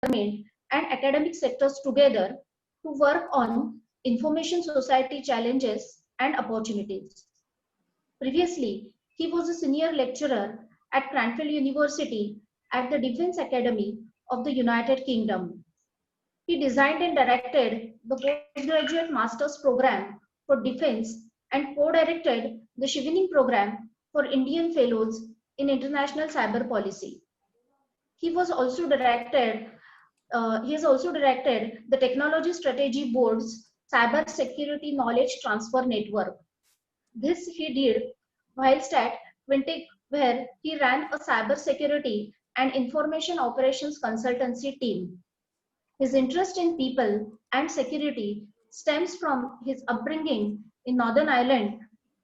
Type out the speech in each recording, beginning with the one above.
government and academic sectors together to work on information society challenges and opportunities. Previously, he was a senior lecturer at Cranfield University at the Defense Academy of the United Kingdom. He designed and directed the postgraduate master's program for defense and co-directed the Chevening program for Indian fellows in international cyber policy. He has also directed the Technology Strategy Board's Cyber Security Knowledge Transfer Network. This he did whilst at Quintic, where he ran a cyber security and information operations consultancy team. His interest in people and security stems from his upbringing in Northern Ireland,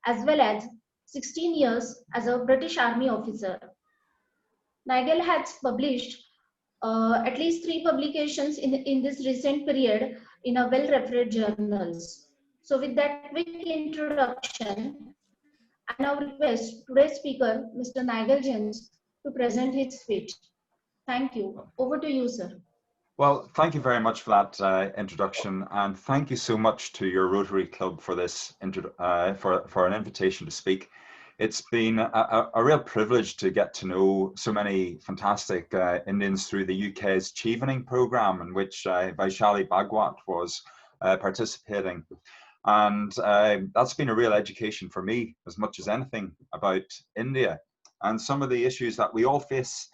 as well as 16 years as a British Army officer. Nigel has published at least 3 publications in this recent period in a well-referred journals. So with that quick introduction, I now request today's speaker, Mr. Nigel Jones, to present his speech. Thank you. Over to you, sir. Well, thank you very much for that introduction, and thank you so much to your Rotary Club for this for an invitation to speak. It's been a real privilege to get to know so many fantastic Indians through the UK's Chevening programme, in which Vaishali Bhagwat was participating. And that's been a real education for me, as much as anything, about India and some of the issues that we all face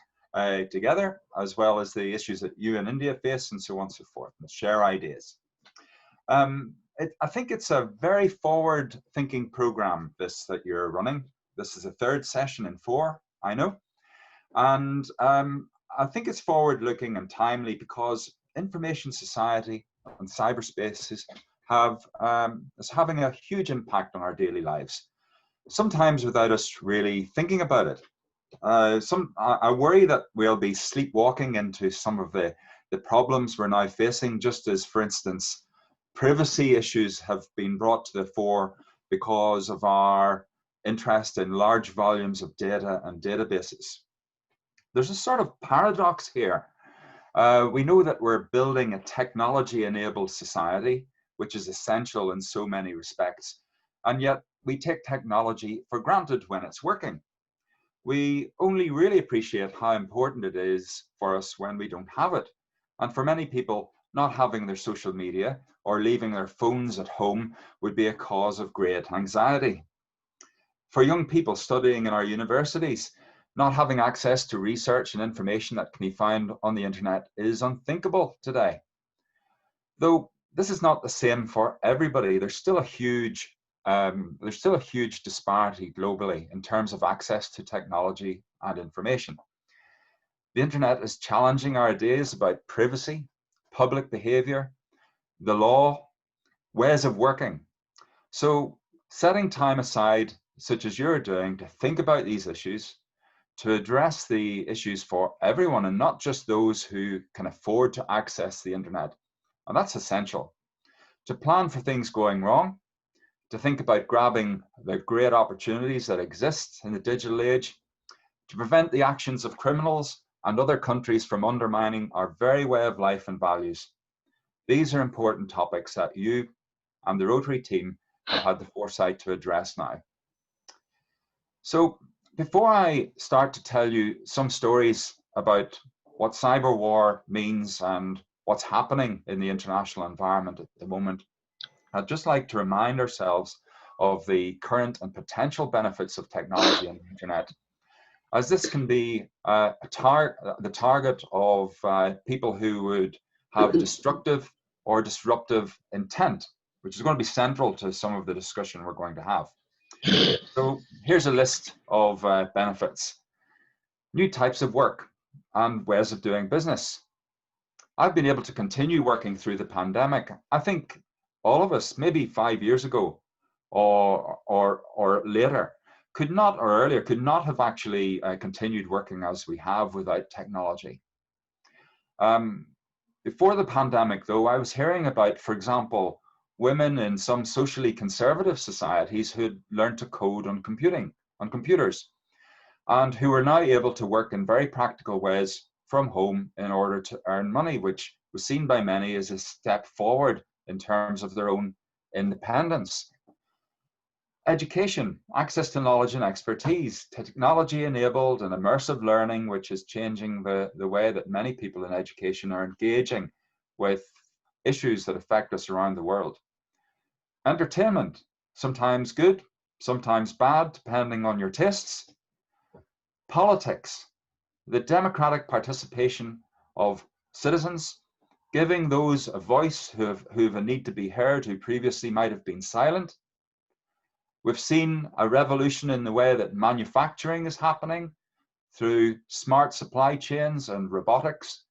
together, as well as the issues that you in India face, and so on and so forth, and share ideas. I think it's a very forward-thinking program, this that you're running. This is the 3rd session in 4, I know. And I think it's forward-looking and timely because information society and cyberspace is having a huge impact on our daily lives, sometimes without us really thinking about it. I worry that we'll be sleepwalking into some of the problems we're now facing, just as, for instance, privacy issues have been brought to the fore because of our interest in large volumes of data and databases. There's a sort of paradox here. We know that we're building a technology-enabled society, which is essential in so many respects, and yet we take technology for granted when it's working. We only really appreciate how important it is for us when we don't have it. And for many people, not having their social media or leaving their phones at home would be a cause of great anxiety. For young people studying in our universities, not having access to research and information that can be found on the internet is unthinkable today. Though this is not the same for everybody, there's still a huge disparity globally in terms of access to technology and information. The internet is challenging our ideas about privacy, public behavior, the law, ways of working. So setting time aside, such as you're doing, to think about these issues, to address the issues for everyone and not just those who can afford to access the internet. And that's essential. To plan for things going wrong, to think about grabbing the great opportunities that exist in the digital age, to prevent the actions of criminals and other countries from undermining our very way of life and values. These are important topics that you and the Rotary team have had the foresight to address now. So before I start to tell you some stories about what cyber war means and what's happening in the international environment at the moment, I'd just like to remind ourselves of the current and potential benefits of technology and the internet, as this can be the target of people who would have destructive or disruptive intent, which is going to be central to some of the discussion we're going to have. So here's a list of benefits. New types of work and ways of doing business. I've been able to continue working through the pandemic. I think all of us, maybe 5 years ago or later, could not have actually continued working as we have without technology. Before the pandemic, though, I was hearing about, for example, women in some socially conservative societies who had learned to code on computers, and who are now able to work in very practical ways from home in order to earn money, which was seen by many as a step forward in terms of their own independence. Education, access to knowledge and expertise, technology-enabled and immersive learning, which is changing the way that many people in education are engaging with issues that affect us around the world. Entertainment, sometimes good, sometimes bad, depending on your tastes. Politics, the democratic participation of citizens, giving those a voice who have a need to be heard, who previously might have been silent. We've seen a revolution in the way that manufacturing is happening through smart supply chains and robotics.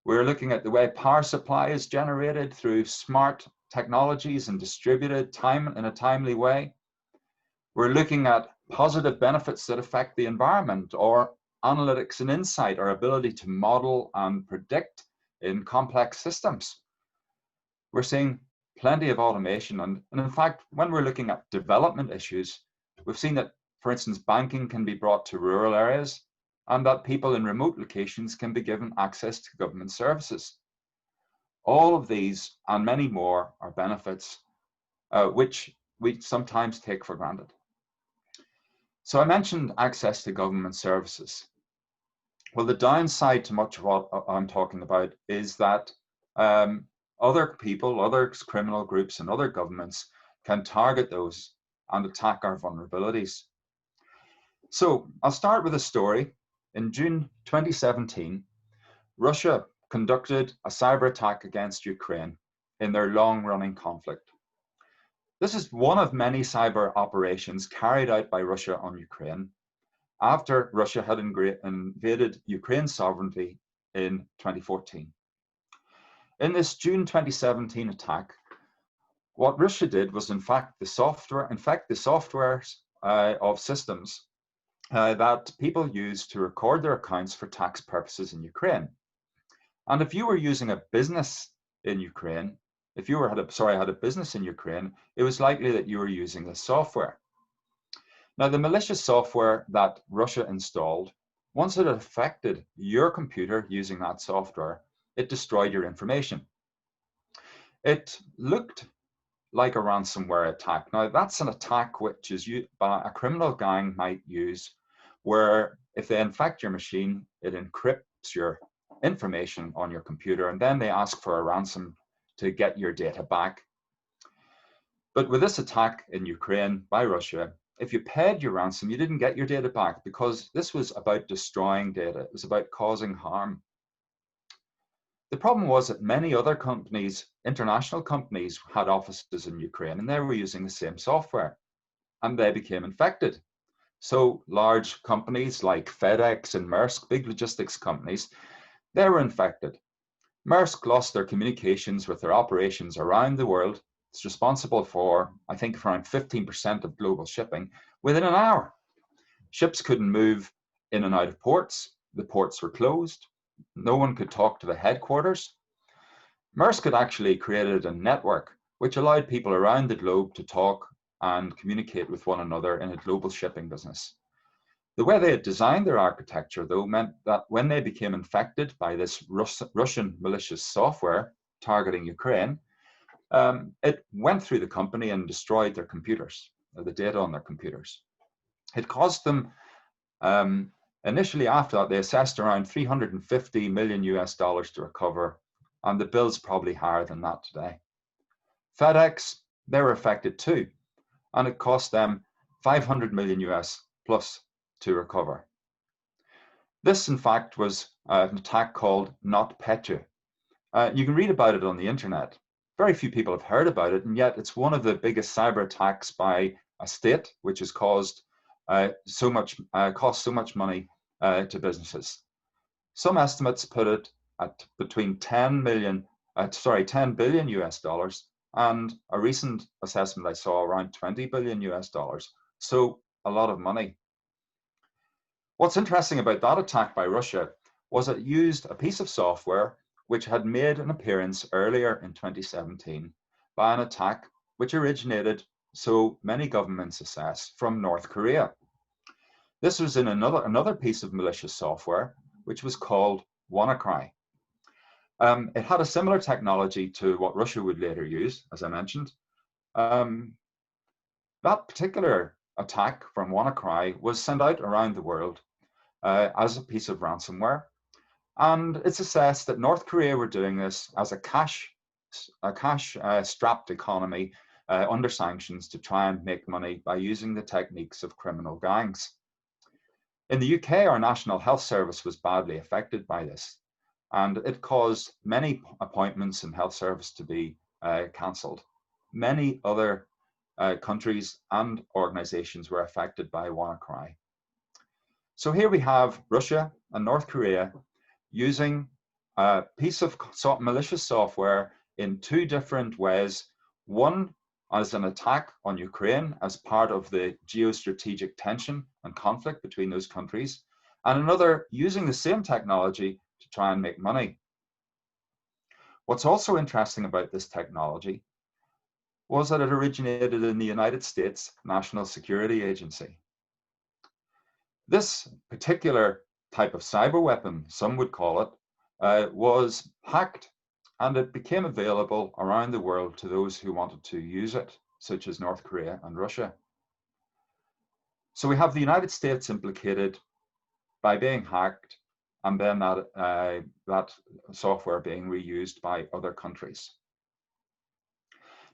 We're looking at the way power supply is generated through smart technologies and distributed in a timely way. We're looking at positive benefits that affect the environment, or analytics and insight, our ability to model and predict in complex systems. We're seeing plenty of automation. And in fact, when we're looking at development issues, we've seen that, for instance, banking can be brought to rural areas, and that people in remote locations can be given access to government services. All of these and many more are benefits which we sometimes take for granted. So I mentioned access to government services. Well, the downside to much of what I'm talking about is that other people, other criminal groups and other governments can target those and attack our vulnerabilities. So I'll start with a story. In June 2017, Russia conducted a cyber attack against Ukraine in their long-running conflict. This is one of many cyber operations carried out by Russia on Ukraine after Russia had invaded Ukraine's sovereignty in 2014. In this June 2017 attack, what Russia did was infect the software of systems that people use to record their accounts for tax purposes in Ukraine. And if you were using a business in Ukraine, if you had a business in Ukraine, it was likely that you were using this software. Now, the malicious software that Russia installed, once it affected your computer using that software, it destroyed your information. It looked like a ransomware attack. Now, that's an attack which is a criminal gang might use, where if they infect your machine, it encrypts your information on your computer, and then they ask for a ransom to get your data back. But with this attack in Ukraine by Russia, if you paid your ransom, you didn't get your data back, because this was about destroying data. It was about causing harm. The problem was that many other companies, international companies, had offices in Ukraine, and they were using the same software, and they became infected. So large companies like FedEx and Maersk, big logistics companies, they were infected. Maersk lost their communications with their operations around the world. It's responsible for, I think, around 15% of global shipping within an hour. Ships couldn't move in and out of ports. The ports were closed. No one could talk to the headquarters. Maersk had actually created a network which allowed people around the globe to talk and communicate with one another in a global shipping business. The way they had designed their architecture, though, meant that when they became infected by this Russian malicious software targeting Ukraine, it went through the company and destroyed their computers, the data on their computers. It cost them, initially after that, they assessed around $350 million to recover, and the bill's probably higher than that today. FedEx, they were affected too, and it cost them $500 million plus to recover. This, in fact, was an attack called NotPetya. You can read about it on the internet. Very few people have heard about it, and yet it's one of the biggest cyber attacks by a state, which has cost so much money to businesses. Some estimates put it at between $10 billion and a recent assessment I saw around $20 billion. So a lot of money. What's interesting about that attack by Russia was it used a piece of software which had made an appearance earlier in 2017 by an attack which originated, so many governments assess, from North Korea. This was in another piece of malicious software which was called WannaCry. It had a similar technology to what Russia would later use, as I mentioned. That particular attack from WannaCry was sent out around the world as a piece of ransomware. And it's assessed that North Korea were doing this as a cash-strapped economy under sanctions to try and make money by using the techniques of criminal gangs. In the UK, our National Health Service was badly affected by this, and it caused many appointments in health service to be cancelled. Many other countries and organizations were affected by WannaCry. So here we have Russia and North Korea using a piece of malicious software in two different ways. One as an attack on Ukraine as part of the geostrategic tension and conflict between those countries, and another using the same technology to try and make money. What's also interesting about this technology was that it originated in the United States National Security Agency. This particular type of cyber weapon, some would call it, was hacked, and it became available around the world to those who wanted to use it, such as North Korea and Russia. So we have the United States implicated by being hacked, and then that software being reused by other countries.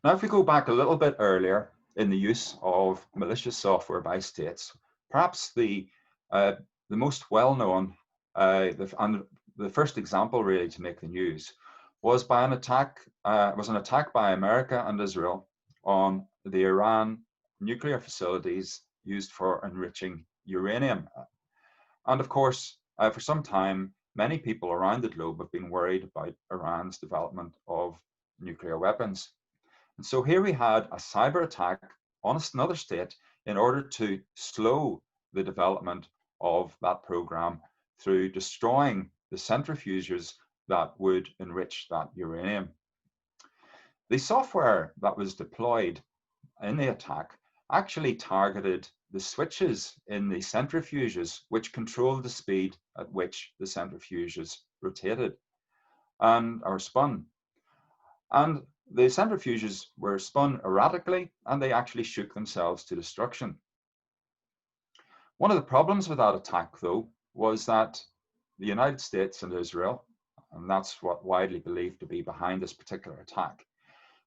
Now, if we go back a little bit earlier in the use of malicious software by states, perhaps the most well-known and the first example really to make the news was an attack by America and Israel on the Iran nuclear facilities used for enriching uranium. And of course, for some time, many people around the globe have been worried about Iran's development of nuclear weapons. And so here we had a cyber attack on another state in order to slow the development of that program through destroying the centrifuges that would enrich that uranium. The software that was deployed in the attack actually targeted the switches in the centrifuges, which controlled the speed at which the centrifuges rotated and are spun. And the centrifuges were spun erratically, and they actually shook themselves to destruction. One of the problems with that attack, though, was that the United States and Israel, and that's what widely believed to be behind this particular attack,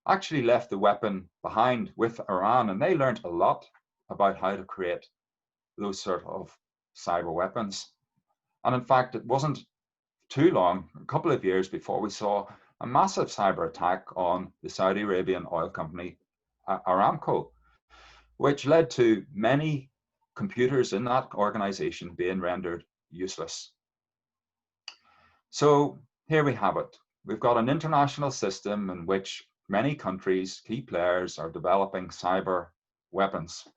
actually left the weapon behind with Iran, and they learned a lot about how to create those sort of cyber weapons. And in fact, it wasn't too long, a couple of years before we saw a massive cyber attack on the Saudi Arabian oil company Aramco, which led to many computers in that organization being rendered useless. So here we have it. We've got an international system in which many countries, key players, are developing cyber weapons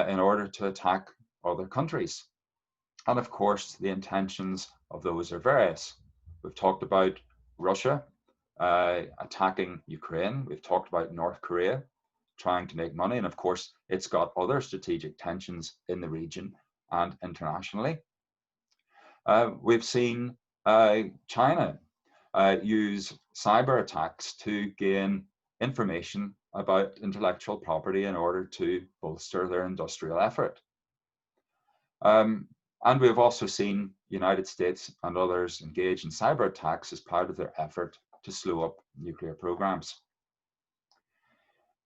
in order to attack other countries. And of course, the intentions of those are various. We've talked about Russia attacking Ukraine. We've talked about North Korea trying to make money. And of course, it's got other strategic tensions in the region and internationally. We've seen China use cyber attacks to gain information about intellectual property in order to bolster their industrial effort. And we've also seen United States and others engage in cyber attacks as part of their effort to slow up nuclear programs.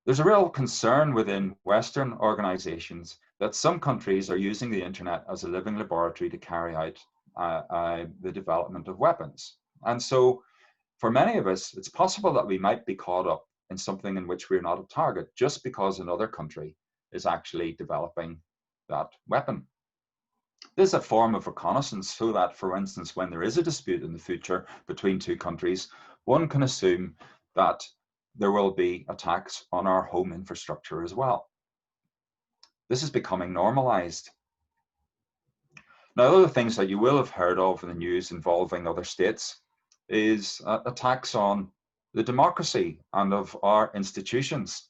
There's a real concern within Western organizations that some countries are using the internet as a living laboratory to carry out the development of weapons. And so for many of us, it's possible that we might be caught up in something in which we're not a target just because another country is actually developing that weapon. This is a form of reconnaissance so that, for instance, when there is a dispute in the future between two countries, one can assume that there will be attacks on our home infrastructure as well. This is becoming normalized. Now, other things that you will have heard of in the news involving other states is attacks on the democracy and of our institutions.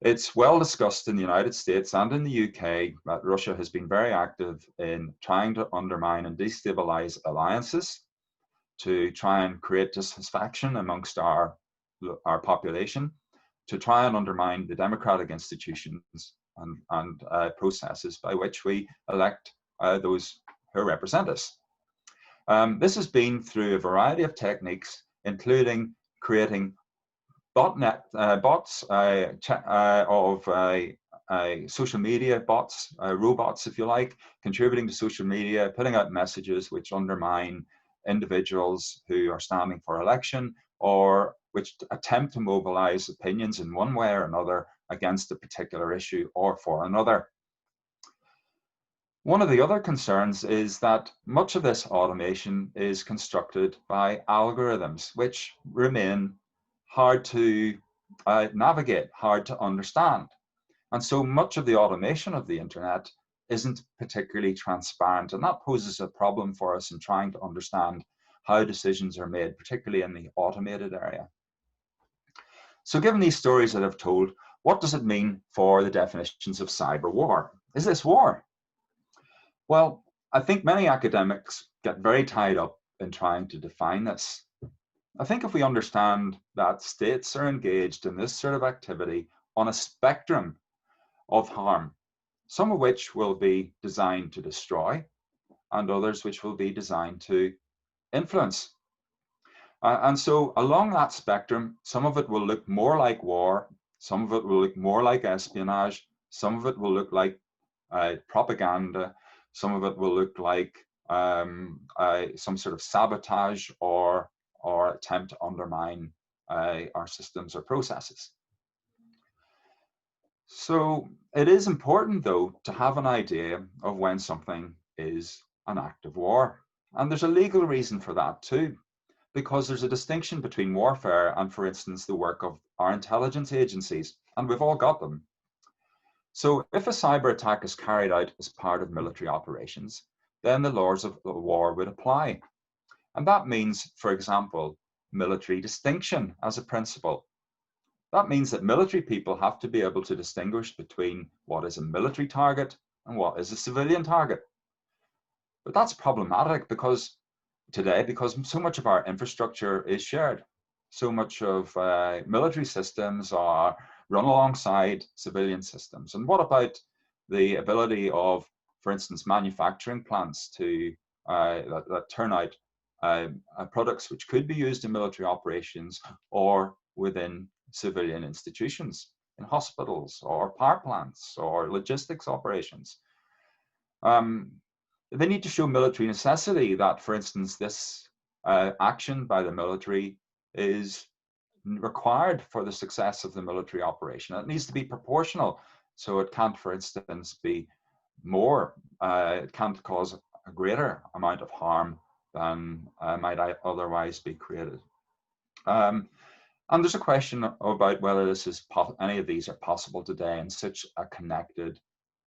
It's well discussed in the United States and in the UK that Russia has been very active in trying to undermine and destabilize alliances, to try and create dissatisfaction amongst our population, to try and undermine the democratic institutions and processes by which we elect those who represent us. This has been through a variety of techniques, including creating bots of social media bots, robots, if you like, contributing to social media, putting out messages which undermine individuals who are standing for election, or which attempt to mobilize opinions in one way or another against a particular issue or for another. One of the other concerns is that much of this automation is constructed by algorithms, which remain hard to navigate, hard to understand. And so much of the automation of the internet isn't particularly transparent, and that poses a problem for us in trying to understand how decisions are made, particularly in the automated area. So given these stories that I've told, what does it mean for the definitions of cyber war? Is this war? Well, I think many academics get very tied up in trying to define this. I think if we understand that states are engaged in this sort of activity on a spectrum of harm, some of which will be designed to destroy and others which will be designed to influence. And so along that spectrum, some of it will look more like war, some of it will look more like espionage, some of it will look like propaganda, some of it will look like some sort of sabotage or attempt to undermine our systems or processes. So it is important, though, to have an idea of when something is an act of war. And there's a legal reason for that too, because there's a distinction between warfare and, for instance, the work of our intelligence agencies, and we've all got them. So if a cyber attack is carried out as part of military operations, then the laws of the war would apply. And that means, for example, military distinction as a principle. That means that military people have to be able to distinguish between what is a military target and what is a civilian target. But that's problematic because so much of our infrastructure is shared. So much of military systems are run alongside civilian systems. And what about the ability of, for instance, manufacturing plants to that turn out products which could be used in military operations or within civilian institutions, in hospitals or power plants or logistics operations? They need to show military necessity that, for instance, this action by the military is required for the success of the military operation. It needs to be proportional. So it can't, for instance, be more, it can't cause a greater amount of harm than might otherwise be created. And there's a question about whether this is any of these are possible today in such a connected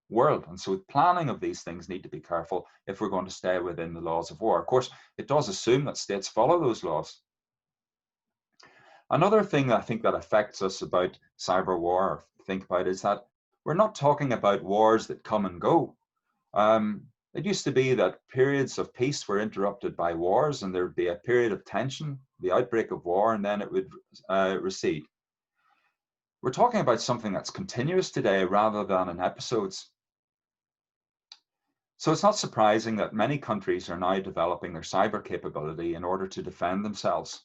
world. And so planning of these things need to be careful if we're going to stay within the laws of war. Of course, it does assume that states follow those laws. Another thing I think that affects us about cyber war, think about, is that we're not talking about wars that come and go. It used to be that periods of peace were interrupted by wars, and there would be a period of tension, the outbreak of war, and then it would recede. We're talking about something that's continuous today rather than in episodes. So it's not surprising that many countries are now developing their cyber capability in order to defend themselves.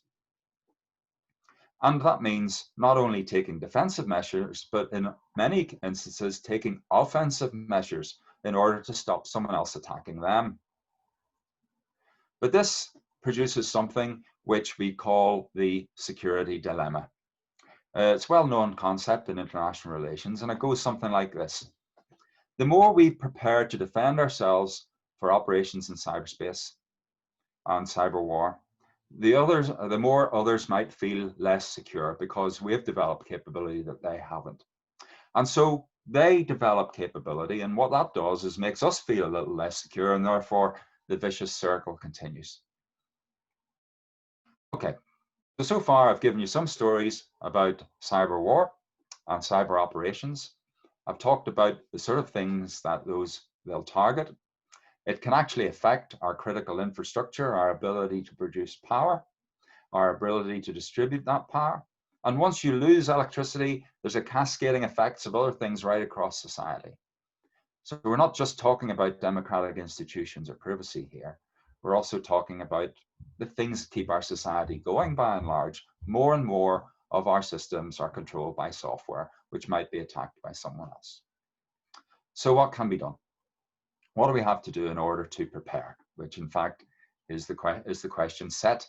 And that means not only taking defensive measures, but in many instances, taking offensive measures in order to stop someone else attacking them. But this produces something which we call the security dilemma. It's a well-known concept in international relations, and it goes something like this. The more we prepare to defend ourselves for operations in cyberspace and cyber war, the more others might feel less secure because we've developed capability that they haven't. And so they develop capability, and what that does is makes us feel a little less secure, and therefore the vicious circle continues. Okay, so far I've given you some stories about cyber war, and cyber operations. I've talked about the sort of things that they'll target. It can actually affect our critical infrastructure, our ability to produce power, our ability to distribute that power. And once you lose electricity, there's a cascading effects of other things right across society. So we're not just talking about democratic institutions or privacy here. We're also talking about the things that keep our society going by and large. More and more of our systems are controlled by software, which might be attacked by someone else. So what can be done? What do we have to do in order to prepare? Which in fact is the question set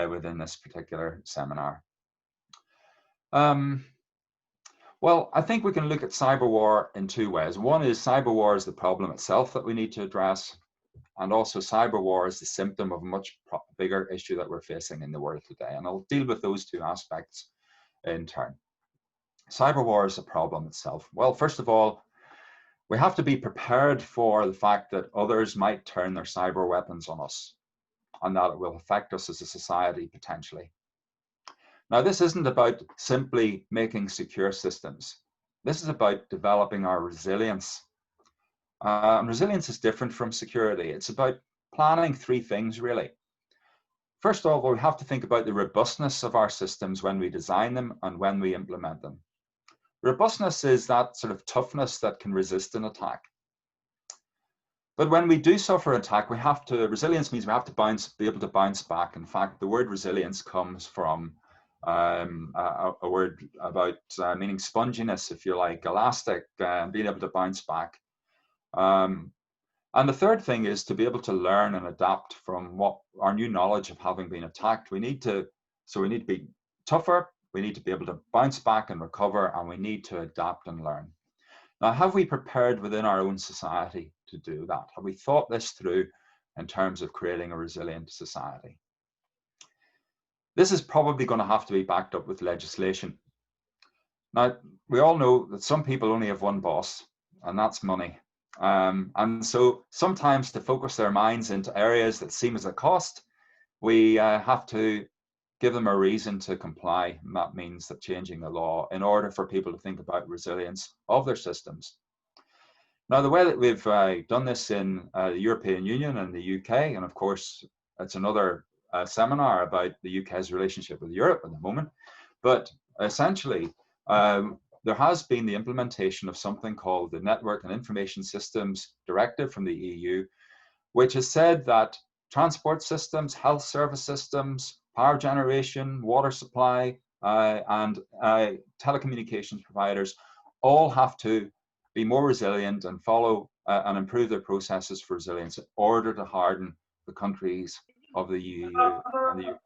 within this particular seminar. Well, I think we can look at cyber war in two ways. One is cyber war is the problem itself that we need to address, and also cyber war is the symptom of a much bigger issue that we're facing in the world today. And I'll deal with those two aspects in turn. Cyber war is a problem itself. Well, first of all, we have to be prepared for the fact that others might turn their cyber weapons on us, and that it will affect us as a society potentially. Now, this isn't about simply making secure systems. This is about developing our resilience. And resilience is different from security. It's about planning three things, really. First of all, we have to think about the robustness of our systems when we design them and when we implement them. Robustness is that sort of toughness that can resist an attack. But when we do suffer an attack, resilience means we have to be able to bounce back. In fact, the word resilience comes from a word about meaning sponginess, if you like, elastic, being able to bounce back. And the third thing is to be able to learn and adapt from what our new knowledge of having been attacked. We need to be tougher, we need to be able to bounce back and recover, and we need to adapt and learn. Now, have we prepared within our own society to do that? Have we thought this through in terms of creating a resilient society? This is probably going to have to be backed up with legislation. Now, we all know that some people only have one boss, and that's money. And so sometimes to focus their minds into areas that seem as a cost, we have to give them a reason to comply. And that means that changing the law in order for people to think about resilience of their systems. Now, the way that we've done this in the European Union and the UK, and of course, it's another seminar about the UK's relationship with Europe at the moment, but essentially, there has been the implementation of something called the Network and Information Systems Directive from the EU, which has said that transport systems, health service systems, power generation, water supply, and telecommunications providers all have to be more resilient and follow and improve their processes for resilience in order to harden the countries of the EU and the UK.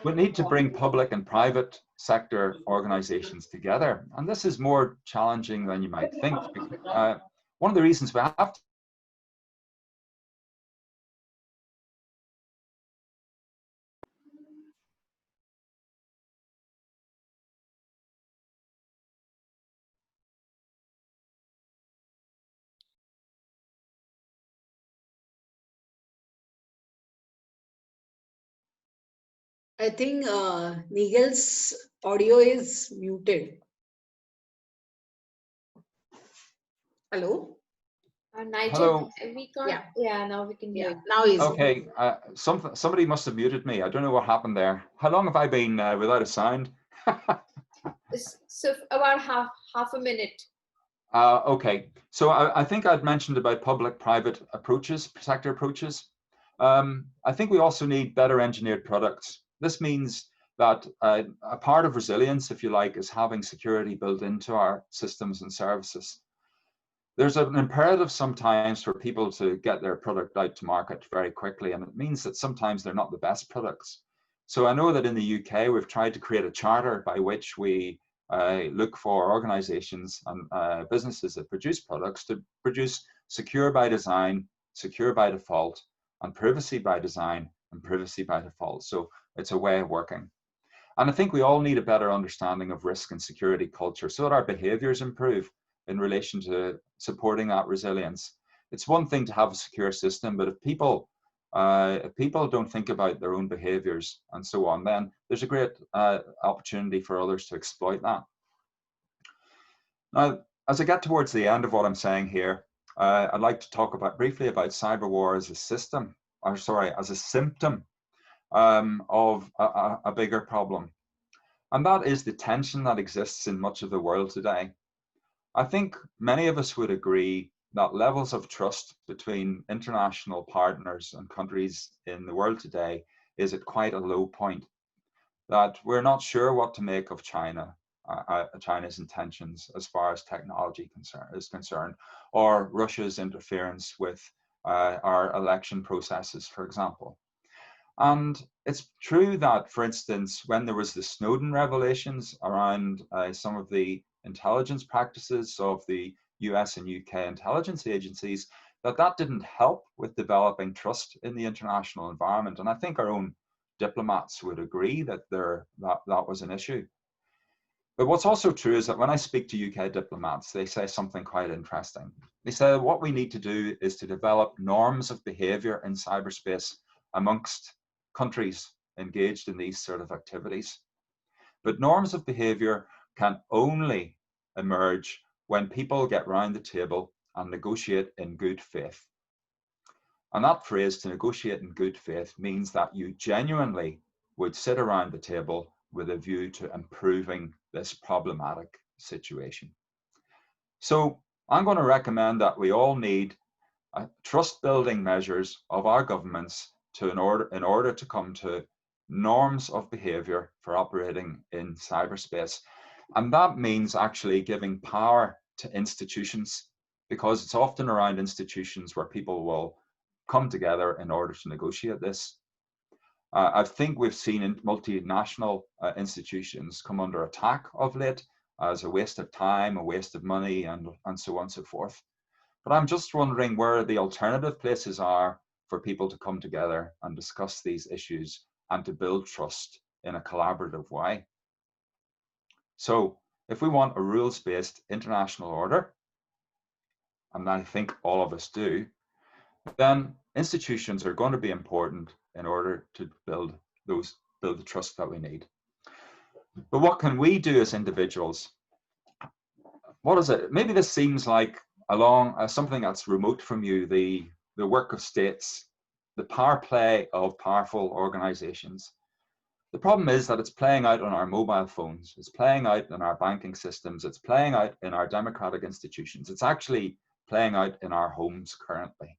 We need to bring public and private sector organizations together. And this is more challenging than you might think. One of the reasons we have to I think Nigel's audio is muted. Hello? Nigel, Hello. we can't. Yeah, now we can hear you. Now he's okay. Somebody must have muted me. I don't know what happened there. How long have I been without a sound? So about half a minute. Okay. So I think I'd mentioned about public-private approaches, sector approaches. I think we also need better engineered products. This means that a part of resilience, if you like, is having security built into our systems and services. There's an imperative sometimes for people to get their product out to market very quickly, and it means that sometimes they're not the best products. So I know that in the UK, we've tried to create a charter by which we look for organizations and businesses that produce products to produce secure by design, secure by default, and privacy by design and privacy by default. So it's a way of working. And I think we all need a better understanding of risk and security culture so that our behaviors improve in relation to supporting that resilience. It's one thing to have a secure system, but if people don't think about their own behaviors and so on, then there's a great opportunity for others to exploit that. Now, as I get towards the end of what I'm saying here, I'd like to talk briefly about cyber war as a system, or sorry, as a symptom of a bigger problem. And that is the tension that exists in much of the world today. I think many of us would agree that levels of trust between international partners and countries in the world today is at quite a low point. That we're not sure what to make of China's intentions as far as technology is concerned, or Russia's interference with our election processes, for example. And it's true that, for instance, when there was the Snowden revelations around some of the intelligence practices of the US and UK intelligence agencies, that didn't help with developing trust in the international environment. And I think our own diplomats would agree that that was an issue. But what's also true is that when I speak to UK diplomats, they say something quite interesting. They say what we need to do is to develop norms of behavior in cyberspace amongst countries engaged in these sort of activities. But norms of behavior can only emerge when people get round the table and negotiate in good faith. And that phrase, to negotiate in good faith, means that you genuinely would sit around the table with a view to improving this problematic situation. So I'm going to recommend that we all need trust building measures of our governments in order to come to norms of behavior for operating in cyberspace. And that means actually giving power to institutions, because it's often around institutions where people will come together in order to negotiate this. I think we've seen multinational institutions come under attack of late as a waste of time, a waste of money, and so on and so forth. But I'm just wondering where the alternative places are for people to come together and discuss these issues and to build trust in a collaborative way. So if we want a rules-based international order, and I think all of us do, then institutions are going to be important in order to build the trust that we need. But what can we do as individuals? What is it? Maybe this seems like something that's remote from you, the work of states, the power play of powerful organizations. The problem is that it's playing out on our mobile phones, it's playing out in our banking systems, it's playing out in our democratic institutions, it's actually playing out in our homes currently.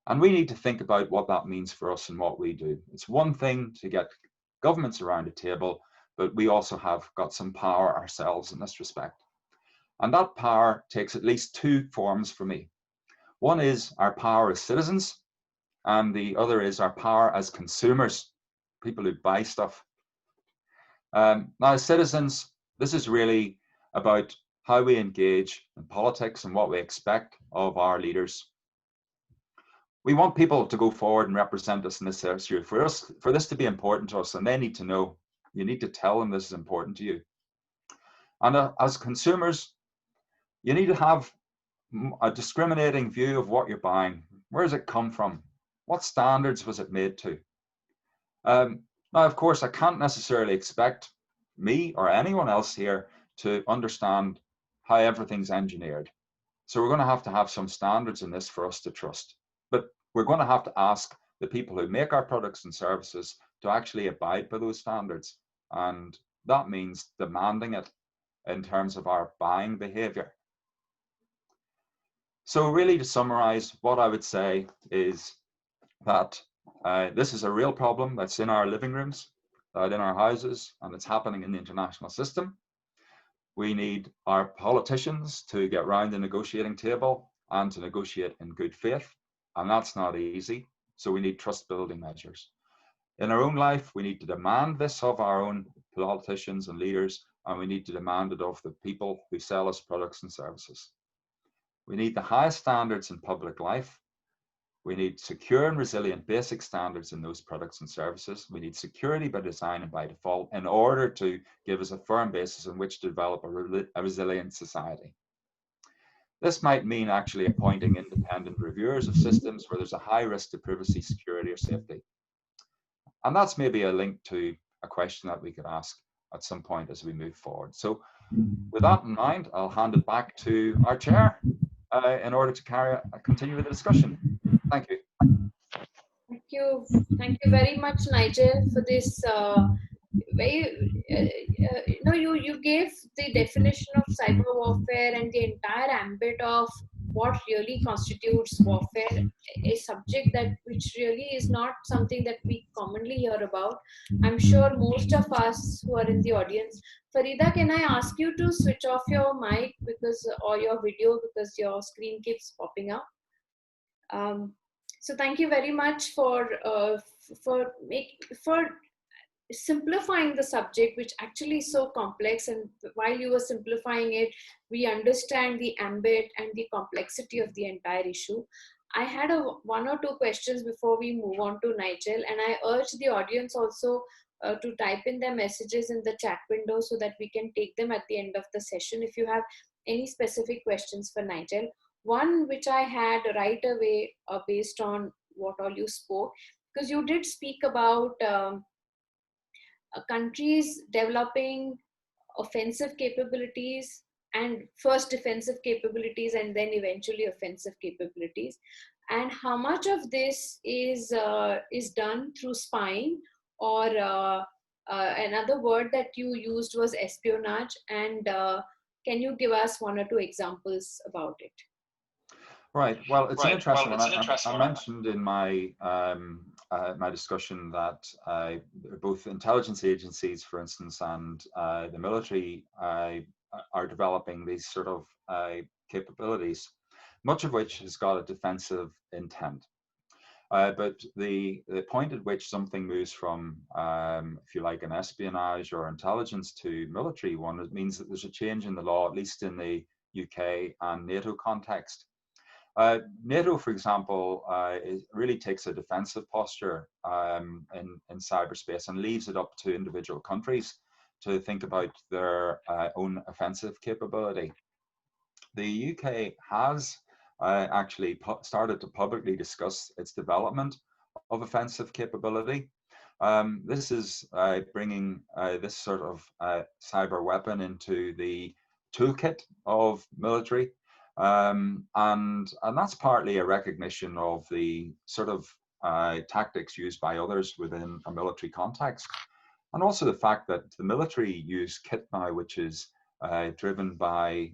And we need to think about what that means for us and what we do. It's one thing to get governments around a table, but we also have got some power ourselves in this respect. And that power takes at least two forms for me. One is our power as citizens, and the other is our power as consumers, people who buy stuff. Now, as citizens, this is really about how we engage in politics and what we expect of our leaders. We want people to go forward and represent us in this issue. For this to be important to us, and they need to know, you need to tell them this is important to you. And as consumers, you need to have a discriminating view of what you're buying. Where does it come from? What standards was it made to? Now, of course, I can't necessarily expect me or anyone else here to understand how everything's engineered. So we're going to have some standards in this for us to trust. But we're going to have to ask the people who make our products and services to actually abide by those standards. And that means demanding it in terms of our buying behavior. So really, to summarize, what I would say is that this is a real problem that's in our living rooms, in our houses, and it's happening in the international system. We need our politicians to get round the negotiating table and to negotiate in good faith, and that's not easy. So we need trust building measures. In our own life, we need to demand this of our own politicians and leaders, and we need to demand it of the people who sell us products and services. We need the highest standards in public life. We need secure and resilient basic standards in those products and services. We need security by design and by default in order to give us a firm basis on which to develop a resilient society. This might mean actually appointing independent reviewers of systems where there's a high risk to privacy, security, or safety. And that's maybe a link to a question that we could ask at some point as we move forward. So with that in mind, I'll hand it back to our chair in order to continue with the discussion. Thank you. Thank you very much, Nigel, for this you gave the definition of cyber warfare and the entire ambit of what really constitutes warfare, a subject which really is not something that we commonly hear about. I'm sure most of us who are in the audience. Farida, can I ask you to switch off your mic or your video because your screen keeps popping up? So thank you very much for simplifying the subject, which actually is so complex. And while you were simplifying it, we understand the ambit and the complexity of the entire issue. I had one or two questions before we move on to Nigel, and I urge the audience also to type in their messages in the chat window so that we can take them at the end of the session if you have any specific questions for Nigel. One which I had right away based on what all you spoke, because you did speak about countries developing offensive capabilities, and first defensive capabilities and then eventually offensive capabilities, and how much of this is done through spying, or another word that you used was espionage, and can you give us one or two examples about it? Right. Well, it's an interesting one. I mentioned in my my discussion that both intelligence agencies, for instance, and the military are developing these sort of capabilities, much of which has got a defensive intent. But the point at which something moves from, if you like, an espionage or intelligence to military one, it means that there's a change in the law, at least in the UK and NATO context. NATO, for example, really takes a defensive posture in cyberspace and leaves it up to individual countries to think about their own offensive capability. The UK has actually started to publicly discuss its development of offensive capability. This is bringing this sort of cyber weapon into the toolkit of military. And that's partly a recognition of the sort of tactics used by others within a military context, and also the fact that the military use kit now, which is driven by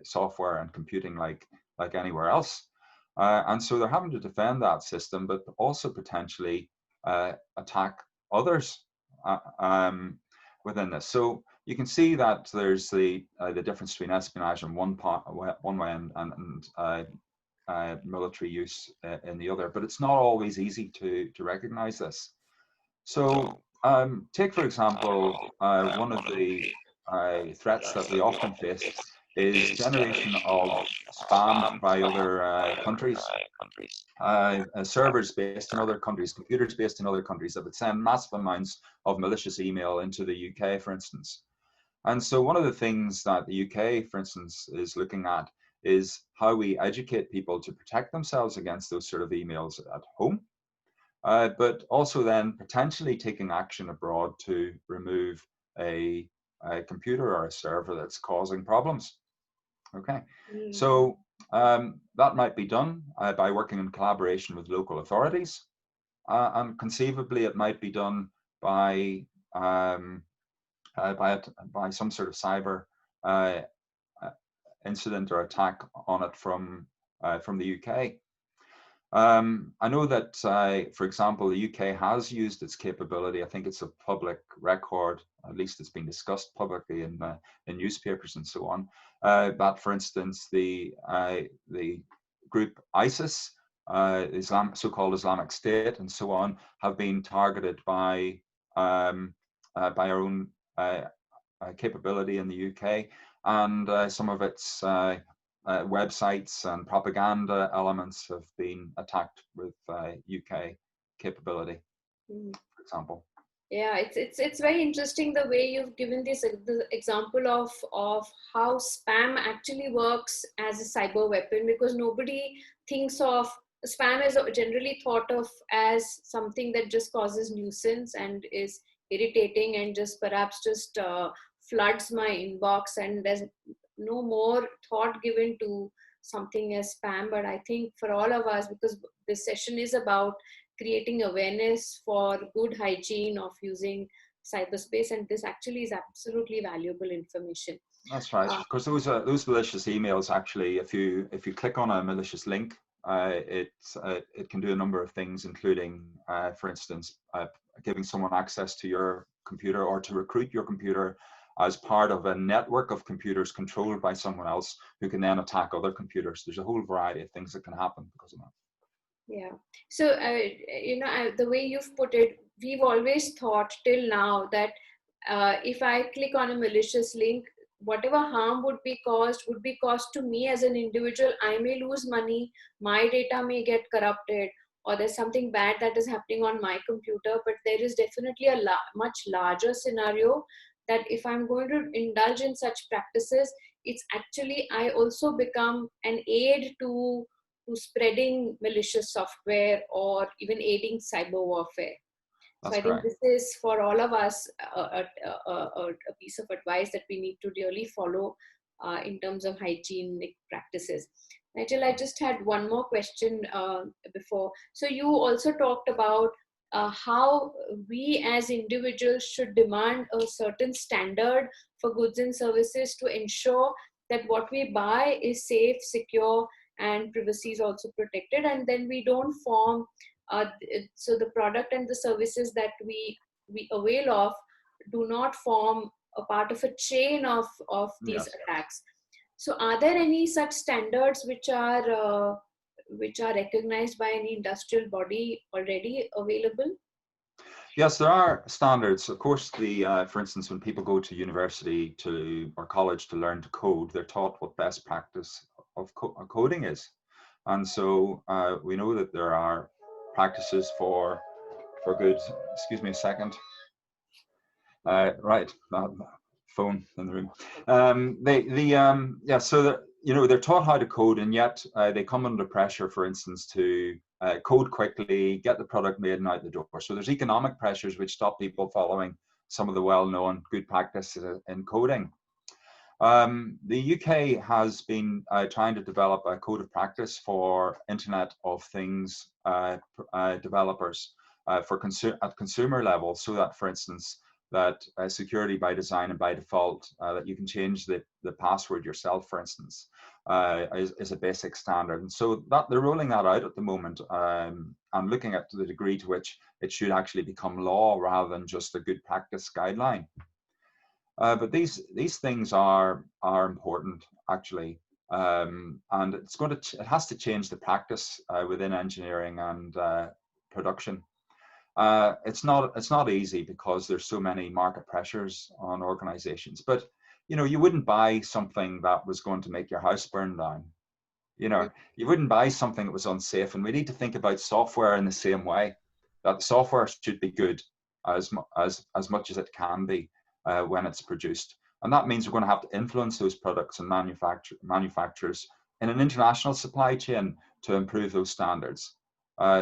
software and computing like anywhere else, and so they're having to defend that system, but also potentially attack others within this. So you can see that there's the difference between espionage in one way and military use in the other, but it's not always easy to recognize this. So take, for example, one of the threats that we often face is generation of spam by other countries. Servers based in other countries, computers based in other countries that would send massive amounts of malicious email into the UK, for instance. And so one of the things that the UK, for instance, is looking at is how we educate people to protect themselves against those sort of emails at home, but also then potentially taking action abroad to remove a computer or a server that's causing problems. Okay, so that might be done by working in collaboration with local authorities, and conceivably it might be done by some sort of cyber incident or attack on it from the UK. I know that, for example, the UK has used its capability. I think it's a public record, at least it's been discussed publicly in newspapers and so on, that, for instance, the group ISIS, so-called Islamic State and so on, have been targeted by our own capability in the UK, and some of its websites and propaganda elements have been attacked with UK capability, for example. Yeah, it's very interesting the way you've given this the example of how spam actually works as a cyber weapon, because nobody thinks of spam is generally thought of as something that just causes nuisance and is irritating and just perhaps just floods my inbox, and there's no more thought given to something as spam. But I think for all of us, because this session is about creating awareness for good hygiene of using cyberspace, and this actually is absolutely valuable information. That's right. Because those malicious emails, actually, if you click on a malicious link, it can do a number of things, including, for instance, giving someone access to your computer, or to recruit your computer as part of a network of computers controlled by someone else, who can then attack other computers. There's a whole variety of things that can happen because of that. Yeah. So, the way you've put it, we've always thought till now that if I click on a malicious link, whatever harm would be caused to me as an individual. I may lose money, my data may get corrupted, or there's something bad that is happening on my computer. But there is definitely a much larger scenario that if I'm going to indulge in such practices, it's actually, I also become an aid to spreading malicious software, or even aiding cyber warfare. So I think this is for all of us a piece of advice that we need to really follow in terms of hygienic practices. Nigel, I just had one more question before. So you also talked about how we as individuals should demand a certain standard for goods and services to ensure that what we buy is safe, secure, and privacy is also protected, and then we don't form so the product and the services that we avail of do not form a part of a chain of these attacks. So are there any such standards which are recognized by any industrial body already available? Yes, there are standards. Of course, for instance, when people go to university or college to learn to code, they're taught what best practice of coding is. And so we know that there are practices for good. Excuse me a second. Right, phone in the room. So that, they're taught how to code, and yet they come under pressure, for instance, to code quickly, get the product made and out the door. So there's economic pressures which stop people following some of the well-known good practices in coding. The UK has been trying to develop a code of practice for Internet of Things developers at consumer level, so that, for instance, that security by design and by default, that you can change the password yourself, for instance, is a basic standard. And so that they're rolling that out at the moment, and looking at the degree to which it should actually become law rather than just a good practice guideline. But these things are important, actually, and it has to change the practice within engineering and production. It's not easy because there's so many market pressures on organizations. But you wouldn't buy something that was going to make your house burn down. You wouldn't buy something that was unsafe. And we need to think about software in the same way. That software should be good as much as it can be when it's produced. And that means we're going to have to influence those products and manufacturers in an international supply chain to improve those standards.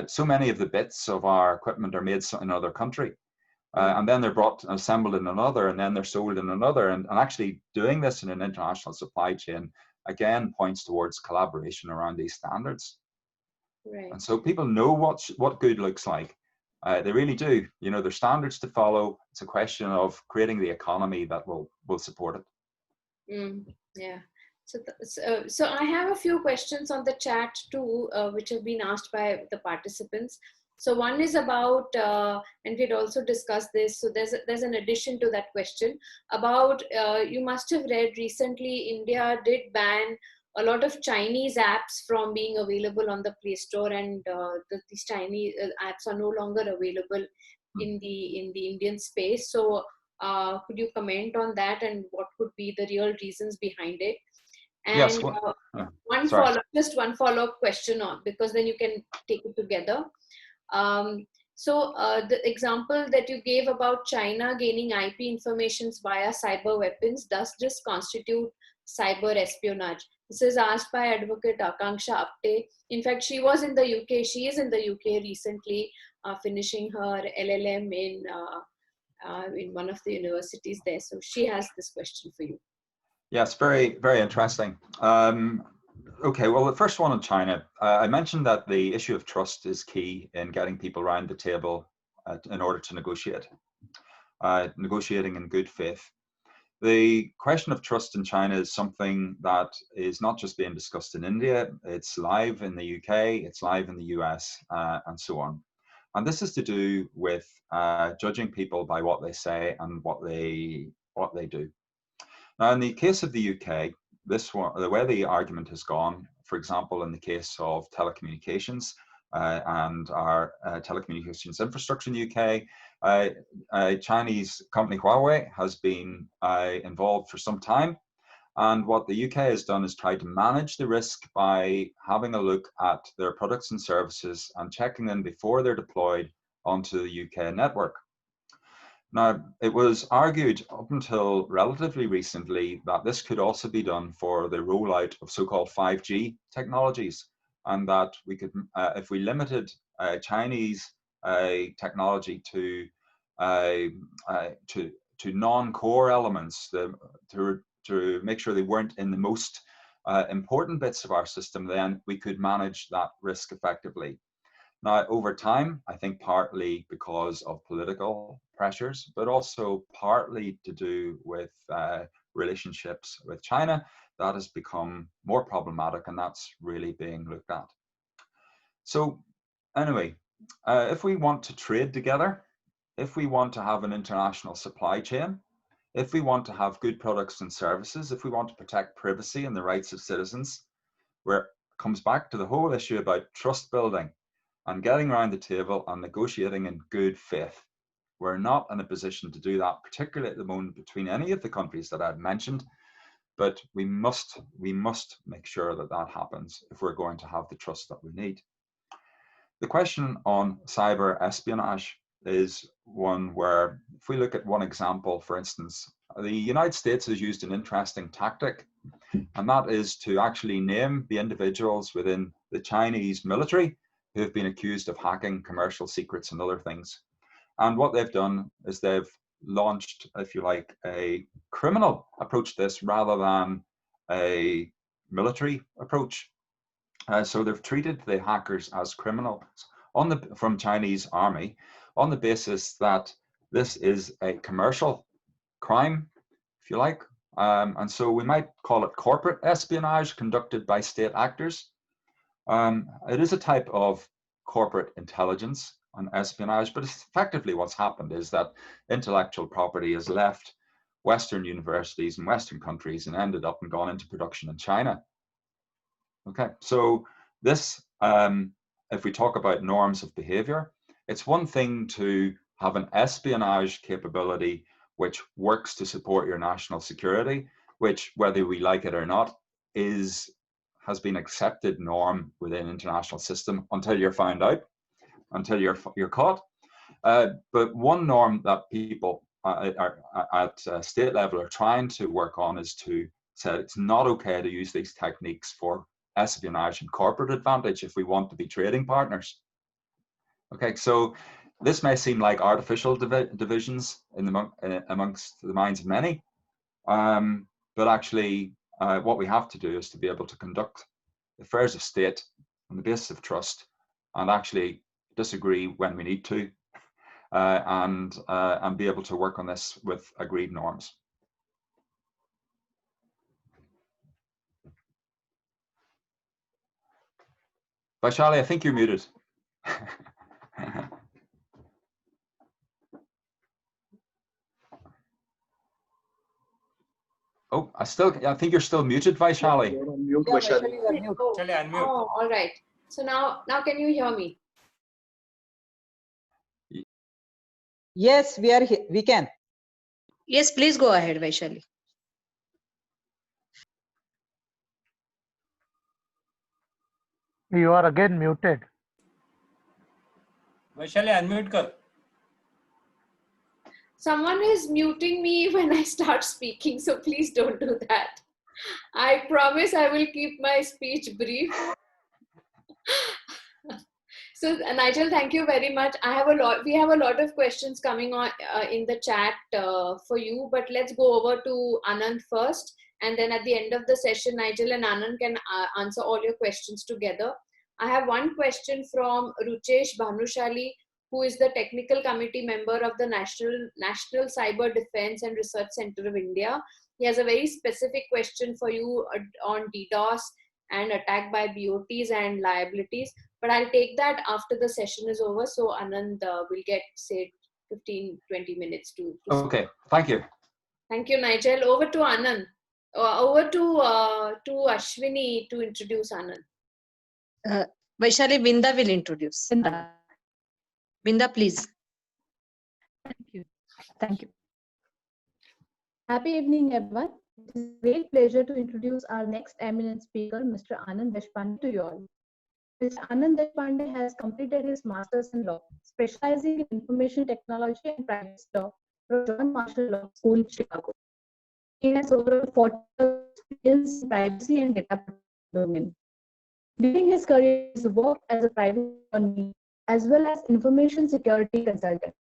So many of the bits of our equipment are made in another country, and then they're brought and assembled in another, and then they're sold in another. And actually doing this in an international supply chain, again, points towards collaboration around these standards. Right. And so people know what good looks like. They really do. There's standards to follow. It's a question of creating the economy that will support it. Yeah. So I have a few questions on the chat too, which have been asked by the participants. So one is about, and we'd also discussed this. So there's an addition to that question about, you must have read recently, India did ban a lot of Chinese apps from being available on the Play Store, and these Chinese apps are no longer available in the Indian space. So could you comment on that, and what could be the real reasons behind it? And yes, one follow-up question on, because then you can take it together. So the example that you gave about China gaining IP informations via cyber weapons, does this constitute cyber espionage? This is asked by Advocate Akanksha Apte. In fact, she was in the UK. She is in the UK recently, finishing her LLM in one of the universities there. So she has this question for you. Yes, very, very interesting. Okay, well, the first one on China. I mentioned that the issue of trust is key in getting people around the table in order to negotiate, negotiating in good faith. The question of trust in China is something that is not just being discussed in India, it's live in the UK, it's live in the US, and so on. And this is to do with judging people by what they say and what they do. Now, in the case of the UK, the way the argument has gone, for example, in the case of telecommunications and our telecommunications infrastructure in the UK, a Chinese company, Huawei, has been involved for some time. And what the UK has done is tried to manage the risk by having a look at their products and services and checking them before they're deployed onto the UK network. Now, it was argued up until relatively recently that this could also be done for the rollout of so-called 5G technologies, and that we could, if we limited Chinese technology to non-core elements, to make sure they weren't in the most important bits of our system, then we could manage that risk effectively. Now, over time, I think partly because of political pressures, but also partly to do with relationships with China, that has become more problematic, and that's really being looked at. So anyway, if we want to trade together, if we want to have an international supply chain, if we want to have good products and services, if we want to protect privacy and the rights of citizens, where it comes back to the whole issue about trust building and getting around the table and negotiating in good faith. We're not in a position to do that, particularly at the moment between any of the countries that I've mentioned, but we must make sure that that happens if we're going to have the trust that we need. The question on cyber espionage is one where, if we look at one example, for instance, the United States has used an interesting tactic, and that is to actually name the individuals within the Chinese military who have been accused of hacking commercial secrets and other things. And what they've done is they've launched, if you like, a criminal approach to this rather than a military approach. So they've treated the hackers as criminals from Chinese army on the basis that this is a commercial crime, if you like. And so we might call it corporate espionage conducted by state actors. It is a type of corporate intelligence and espionage, but effectively what's happened is that intellectual property has left Western universities and Western countries and ended up and gone into production in China. Okay, so this, if we talk about norms of behavior, it's one thing to have an espionage capability which works to support your national security, which, whether we like it or not, has been accepted norm within international system until you're found out, until you're caught. But one norm that people at state level are trying to work on is to say it's not okay to use these techniques for espionage and corporate advantage if we want to be trading partners. Okay, so this may seem like artificial divisions amongst the minds of many, but actually what we have to do is to be able to conduct affairs of state on the basis of trust and actually disagree when we need to, and be able to work on this with agreed norms. Vaishali, I think you're muted. Oh, I think you're still muted, Vaishali. Mute, Vaishali. Oh, all right. So now can you hear me? Yes, we are here. We can. Yes, please go ahead, Vaishali. You are again muted. Vaishali, unmute kar. Someone is muting me when I start speaking, so please don't do that. I promise I will keep my speech brief. So Nigel, thank you very much. We have a lot of questions coming on in the chat for you, but let's go over to Annaaand first, and then at the end of the session, Nigel and Annaaand can answer all your questions together. I have one question from Ruchesh Bhanushali, who is the technical committee member of the National Cyber Defense and Research Center of India. He has a very specific question for you on DDoS and attack by BOTs and liabilities. But I'll take that after the session is over. So Annaaand will get, say, 15-20 minutes to Okay, thank you. Thank you, Nigel. Over to Annaaand. Over to Ashwini to introduce Annaaand. Vaishali, Vinda will introduce. Vinda, please. Thank you. Thank you. Happy evening, everyone. It is a great pleasure to introduce our next eminent speaker, Mr. Annaaand Deshpande, to you all. Mr. Annaaand Deshpande has completed his Master's in Law, specializing in Information Technology and Privacy Law from John Marshall Law School, Chicago. He has over 40 years experience in privacy and data protection domain. During his career, he has worked as a private attorney as well as information security consultant.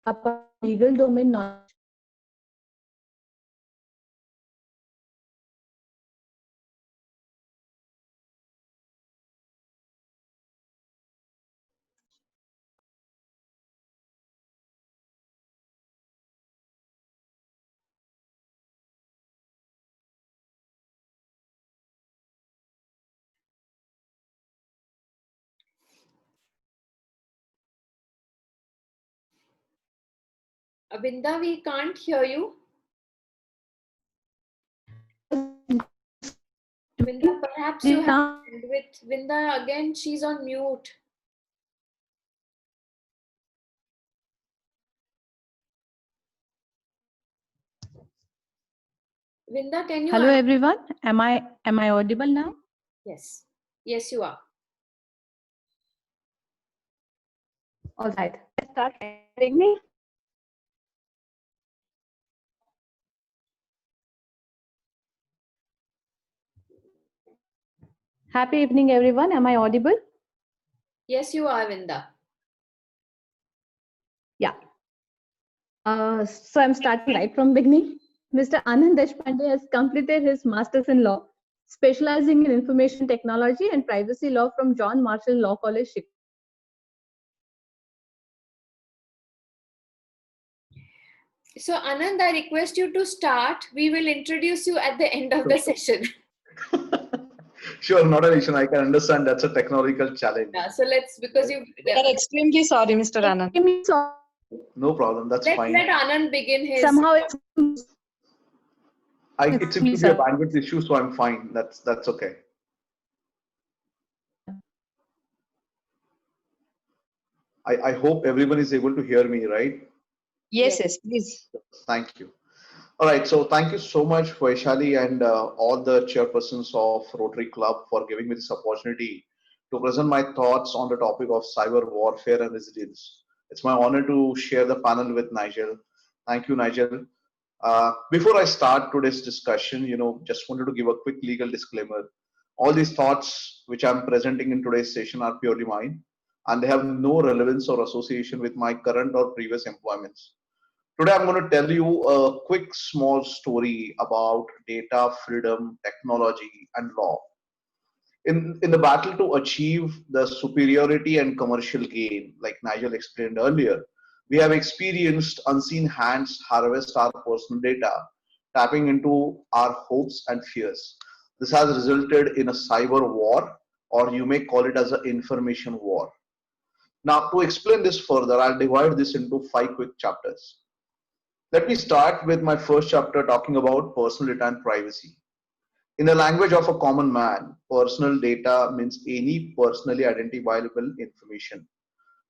Apart from legal domain knowledge, Vinda, we can't hear you. Vinda, perhaps you have with Vinda again. She's on mute. Vinda, can you? hello everyone. Am I audible now? Yes. Yes, you are. All right. Let's start hearing me. Happy evening, everyone. Am I audible? Yes, you are, Vinda. Yeah. So I'm starting right from beginning. Mr. Annaaand Deshpande has completed his Master's in Law, specializing in Information Technology and Privacy Law from John Marshall Law College, Chicago. So Annaaand, I request you to start. We will introduce you at the end of the session. Sure, not an issue. I can understand that's a technological challenge. Yeah, so let's, because you... We are extremely sorry, Mr. Annaaand. No problem, that's fine. Let Annaaand begin his... Somehow it's It seems to be a bandwidth issue, so I'm fine. That's okay. I hope everyone is able to hear me, right? Yes, yes, please. Thank you. All right, so thank you so much, Vaishali, and all the chairpersons of Rotary Club for giving me this opportunity to present my thoughts on the topic of cyber warfare and resilience. It's my honor to share the panel with Nigel. Thank you, Nigel. Before I start today's discussion, just wanted to give a quick legal disclaimer. All these thoughts which I'm presenting in today's session are purely mine, and they have no relevance or association with my current or previous employments. Today, I'm going to tell you a quick small story about data, freedom, technology, and law. In the battle to achieve the superiority and commercial gain, like Nigel explained earlier, we have experienced unseen hands harvest our personal data, tapping into our hopes and fears. This has resulted in a cyber war, or you may call it as an information war. Now, to explain this further, I'll divide this into 5 quick chapters. Let me start with my first chapter talking about personal data and privacy. In the language of a common man, personal data means any personally identifiable information.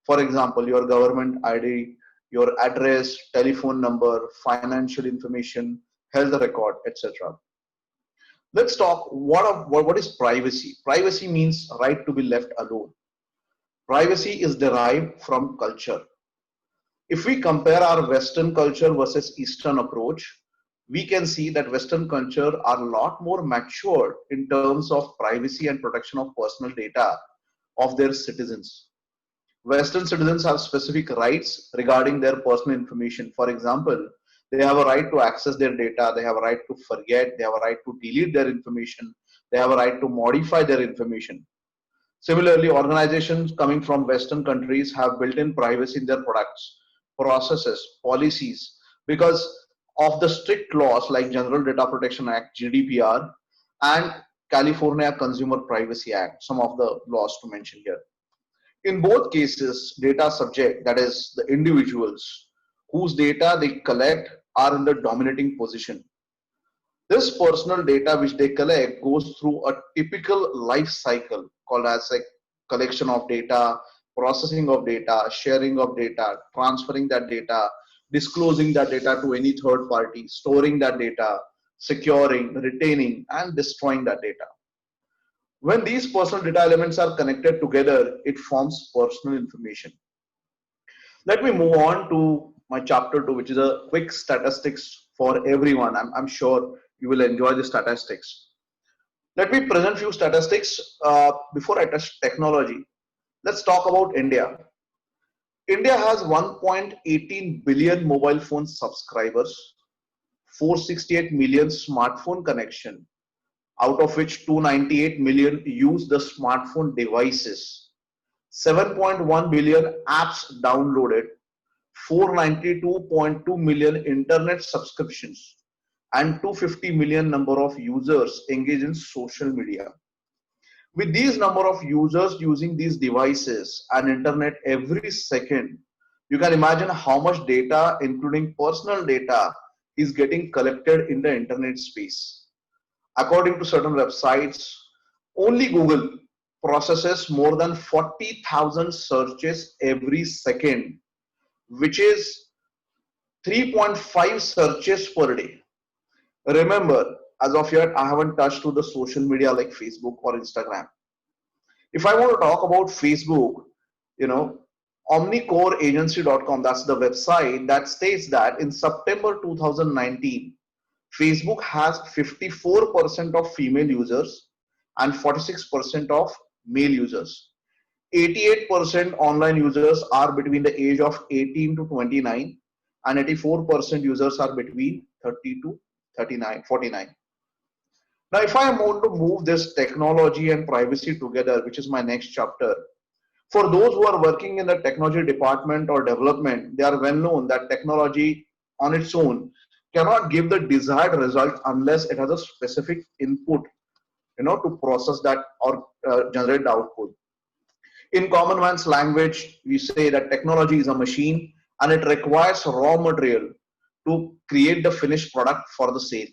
For example, your government ID, your address, telephone number, financial information, health record, etc. Let's talk what is privacy. Privacy means right to be left alone. Privacy is derived from culture. If we compare our Western culture versus Eastern approach, we can see that Western culture are a lot more mature in terms of privacy and protection of personal data of their citizens. Western citizens have specific rights regarding their personal information. For example, they have a right to access their data, they have a right to forget, they have a right to delete their information, they have a right to modify their information. Similarly, organizations coming from Western countries have built-in privacy in their products, processes, policies, because of the strict laws like General Data Protection Act, GDPR, and California Consumer Privacy Act, some of the laws to mention here. In both cases, data subject, that is the individuals whose data they collect, are in the dominating position. This personal data which they collect goes through a typical life cycle called as a collection of data, processing of data, sharing of data, transferring that data, disclosing that data to any third party, storing that data, securing, retaining, and destroying that data. When these personal data elements are connected together, it forms personal information. Let me move on to my chapter 2, which is a quick statistics for everyone. I'm sure you will enjoy the statistics. Let me present few statistics before I touch technology. Let's talk about India. India has 1.18 billion mobile phone subscribers, 468 million smartphone connection, out of which 298 million use the smartphone devices, 7.1 billion apps downloaded, 492.2 million internet subscriptions, and 250 million number of users engage in social media. With these number of users using these devices and internet every second, you can imagine how much data, including personal data, is getting collected in the internet space. According to certain websites, only Google processes more than 40,000 searches every second, which is 3.5 searches per day. Remember, as of yet, I haven't touched to the social media like Facebook or Instagram. If I want to talk about Facebook, omnicoreagency.com, that's the website that states that in September 2019, Facebook has 54% of female users and 46% of male users. 88% online users are between the age of 18 to 29, and 84% users are between 30 to 49. Now, if I want to move this technology and privacy together, which is my next chapter, for those who are working in the technology department or development, they are well known that technology on its own cannot give the desired result unless it has a specific input, to process that or generate the output. In common man's language, we say that technology is a machine and it requires raw material to create the finished product for the sale.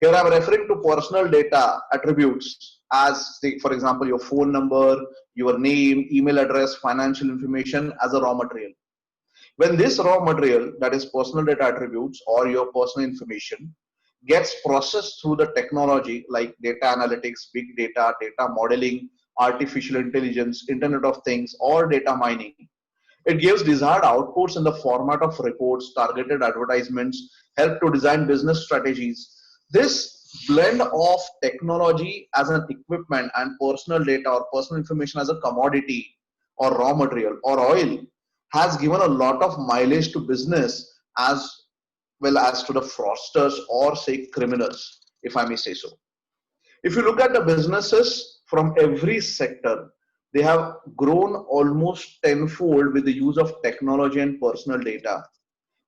Here I'm referring to personal data attributes as, for example, your phone number, your name, email address, financial information as a raw material. When this raw material, that is personal data attributes or your personal information, gets processed through the technology like data analytics, big data, data modeling, artificial intelligence, Internet of Things, or data mining, it gives desired outputs in the format of reports, targeted advertisements, help to design business strategies. This blend of technology as an equipment and personal data or personal information as a commodity or raw material or oil has given a lot of mileage to business as well as to the fraudsters or say criminals, if I may say so. If you look at the businesses from every sector, they have grown almost tenfold with the use of technology and personal data.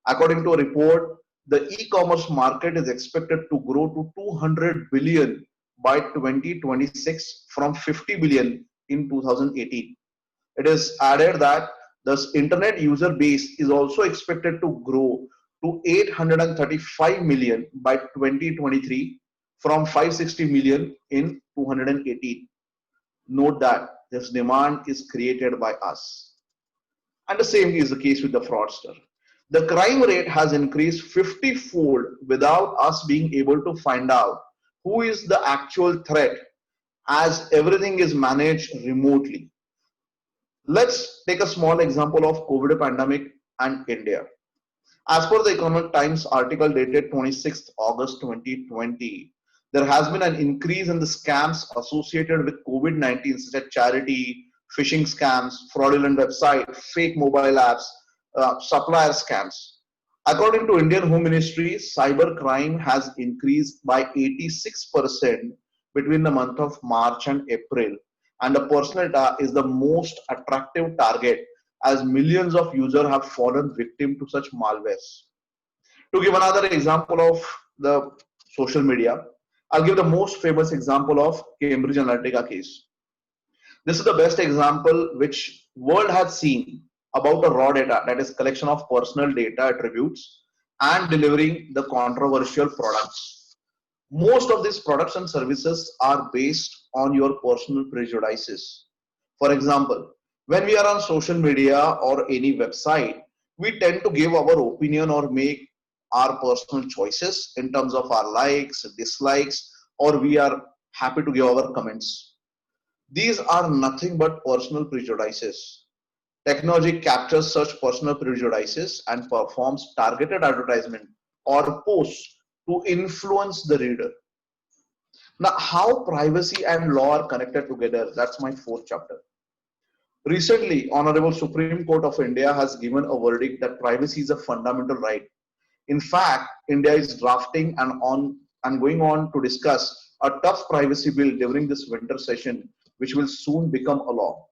According to a report, the e-commerce market is expected to grow to 200 billion by 2026 from 50 billion in 2018. It is added that the internet user base is also expected to grow to 835 million by 2023 from 560 million in 2018. Note that this demand is created by us. And the same is the case with the fraudster. The crime rate has increased 50-fold without us being able to find out who is the actual threat, as everything is managed remotely. Let's take a small example of COVID pandemic and India. As per the Economic Times article dated 26th August 2020, there has been an increase in the scams associated with COVID-19 such as charity, phishing scams, fraudulent website, fake mobile apps, supplier scams. According to Indian Home Ministry, cyber crime has increased by 86% between the month of March and April, and the personal data is the most attractive target as millions of users have fallen victim to such malwares. To give another example of the social media, I'll give the most famous example of Cambridge Analytica case. This is the best example which world has seen about a raw data, that is collection of personal data attributes and delivering the controversial products. Most of these products and services are based on your personal prejudices. For example, when we are on social media or any website, we tend to give our opinion or make our personal choices in terms of our likes, dislikes, or we are happy to give our comments. These are nothing but personal prejudices. Technology captures such personal prejudices and performs targeted advertisement or posts to influence the reader. Now, how privacy and law are connected together, that's my fourth chapter. Recently, Honorable Supreme Court of India has given a verdict that privacy is a fundamental right. In fact, India is drafting and going on to discuss a tough privacy bill during this winter session, which will soon become a law.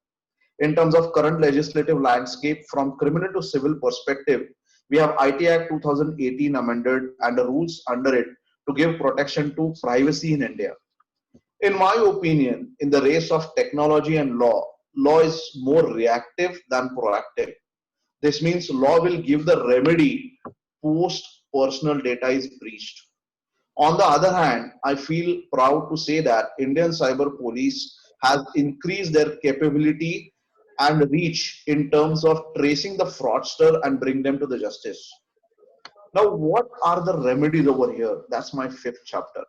In terms of current legislative landscape, from criminal to civil perspective, we have IT Act 2018 amended and the rules under it to give protection to privacy in India. In my opinion, in the race of technology and law is more reactive than proactive. This means law will give the remedy post personal data is breached. On the other hand, I feel proud to say that Indian Cyber Police has increased their capability and reach in terms of tracing the fraudster and bring them to the justice. Now, what are the remedies over here? That's my fifth chapter.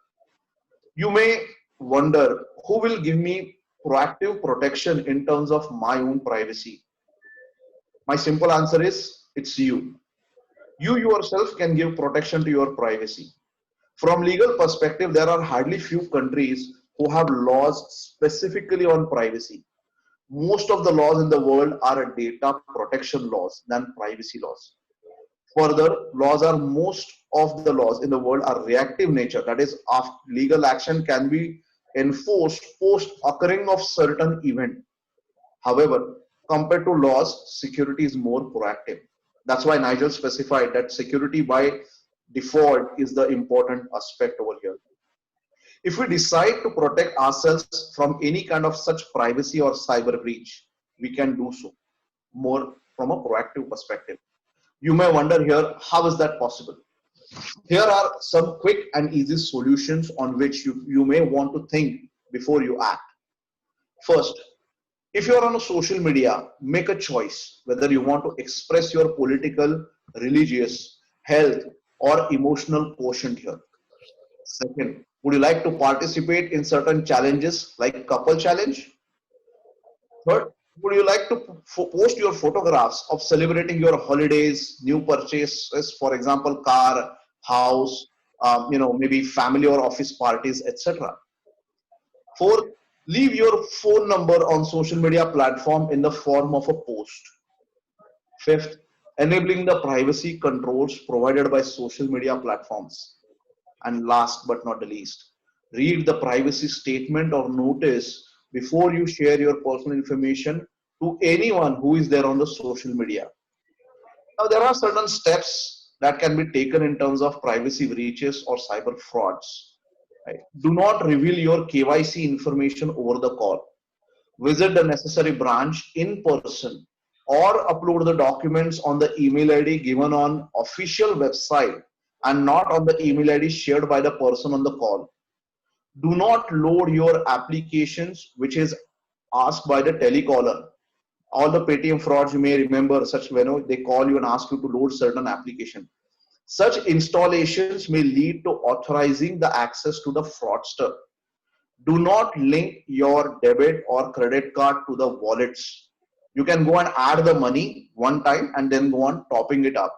You may wonder who will give me proactive protection in terms of my own privacy. My simple answer is it's you. You yourself can give protection to your privacy. From legal perspective, there are hardly few countries who have laws specifically on privacy. Most of the laws in the world are data protection laws than privacy laws. Further, most of the laws in the world are reactive nature. That is, legal action can be enforced post occurring of certain event. However, compared to laws, security is more proactive. That's why Nigel specified that security by default is the important aspect over here. If we decide to protect ourselves from any kind of such privacy or cyber breach, we can do so more from a proactive perspective. You may wonder here, how is that possible? Here are some quick and easy solutions on which you may want to think before you act. First, if you are on a social media, make a choice whether you want to express your political, religious, health, or emotional quotient here. Second, would you like to participate in certain challenges like couple challenge? Third, would you like to post your photographs of celebrating your holidays, new purchases, for example, car, house, maybe family or office parties, etc. Fourth, leave your phone number on social media platform in the form of a post. Fifth, enabling the privacy controls provided by social media platforms. And last but not the least, read the privacy statement or notice before you share your personal information to anyone who is there on the social media. Now, there are certain steps that can be taken in terms of privacy breaches or cyber frauds. Right? Do not reveal your KYC information over the call. Visit the necessary branch in person or upload the documents on the email ID given on official website and not on the email ID shared by the person on the call. Do not load your applications which is asked by the telecaller. All the Paytm frauds you may remember, such they call you and ask you to load certain application. Such installations may lead to authorizing the access to the fraudster. Do not link your debit or credit card to the wallets. You can go and add the money one time and then go on topping it up.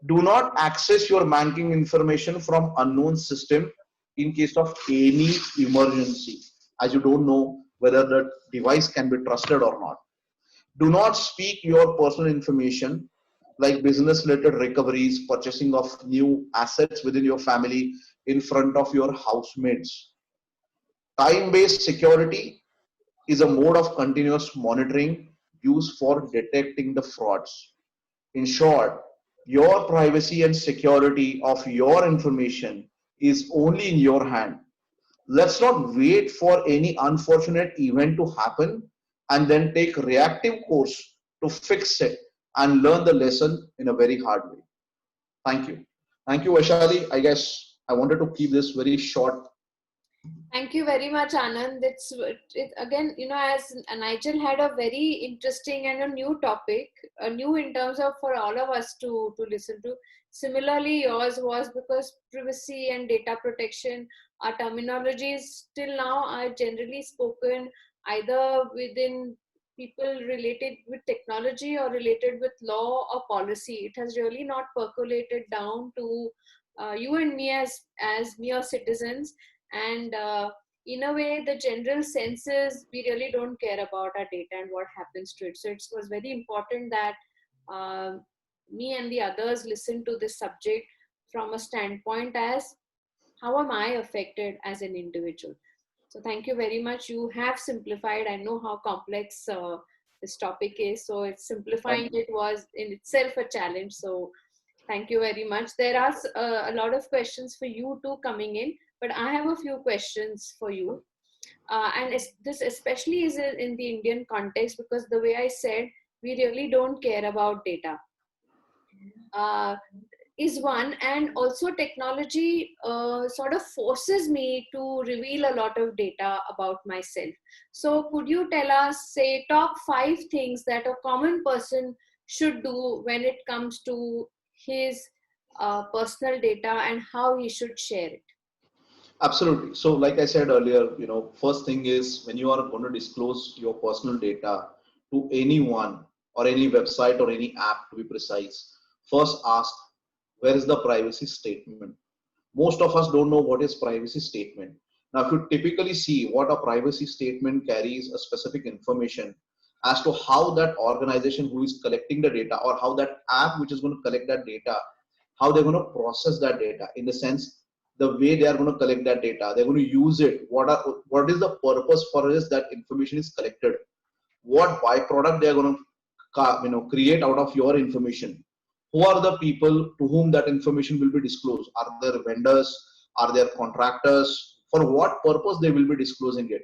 Do not access your banking information from unknown system in case of any emergency, as you don't know whether the device can be trusted or not. Do not speak your personal information like business related recoveries, purchasing of new assets within your family in front of your housemates. Time-based security is a mode of continuous monitoring used for detecting the frauds. In short, your privacy and security of your information is only in your hand. Let's not wait for any unfortunate event to happen and then take reactive course to fix it and learn the lesson in a very hard way. Thank you. Thank you, Vaishali. I guess I wanted to keep this very short. Thank you very much, Annaaand. Again, as Nigel had a very interesting and a new topic, new in terms of for all of us to listen to. Similarly, yours was because privacy and data protection, our terminologies till now are generally spoken either within people related with technology or related with law or policy. It has really not percolated down to you and me as mere citizens. And in a way, the general sense is we really don't care about our data and what happens to it. So it was very important that me and the others listen to this subject from a standpoint as how am I affected as an individual. So thank you very much. You have simplified. I know how complex this topic is. So it's simplifying it was in itself a challenge. So thank you very much. There are a lot of questions for you too coming in. But I have a few questions for you. And this especially is in the Indian context because the way I said, we really don't care about data. Is one, and also technology sort of forces me to reveal a lot of data about myself. So could you tell us, say, top 5 things that a common person should do when it comes to his personal data and how he should share it? Absolutely. So like I said earlier, first thing is when you are going to disclose your personal data to anyone or any website or any app to be precise, first ask, where is the privacy statement? Most of us don't know what is privacy statement. Now, if you typically see what a privacy statement carries a specific information as to how that organization who is collecting the data or how that app which is going to collect that data, how they're going to process that data in the sense the way they are going to collect that data, they're going to use it. What is the purpose for this that information is collected? What byproduct they are going to create out of your information? Who are the people to whom that information will be disclosed? Are there vendors? Are there contractors? For what purpose they will be disclosing it?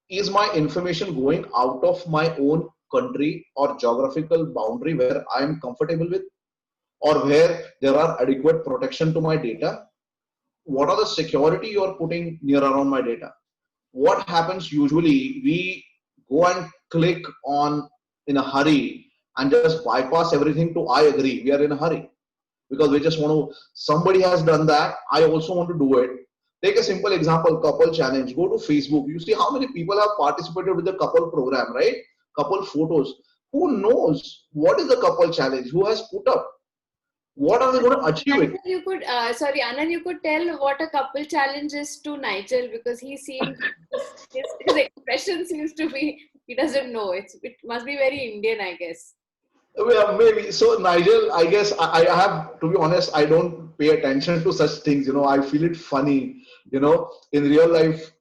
Is my information going out of my own country or geographical boundary where I am comfortable with, or where there are adequate protection to my data? What are the security you are putting near around my data? What happens usually, we go and click on in a hurry and just bypass everything to I agree. We are in a hurry because we just want to, somebody has done that, I also want to do it. Take a simple example, couple challenge. Go to Facebook. You see how many people have participated with the couple program, right? Couple photos. Who knows what is the couple challenge? Who has put up? What are they going to achieve it? You could, sorry, Annaaand, you could tell what a couple challenge is to Nigel because he seems, his expression seems to be, he doesn't know. It must be very Indian, I guess. Well, maybe. So Nigel, I guess I have to be honest, I don't pay attention to such things. I feel it funny. In real life,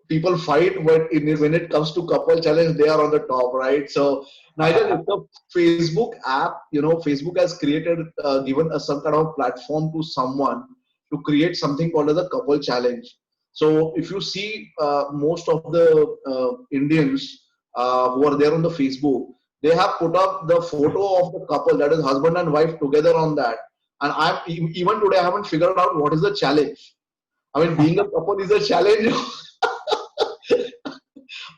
people fight, but when it comes to couple challenge, they are on the top, right? So Nigel, it's a Facebook app. Facebook has created, given some kind of platform to someone to create something called as a couple challenge. So if you see most of the Indians who are there on the Facebook, they have put up the photo of the couple, that is husband and wife together on that. And even today, I haven't figured out what is the challenge. I mean, being a couple is a challenge.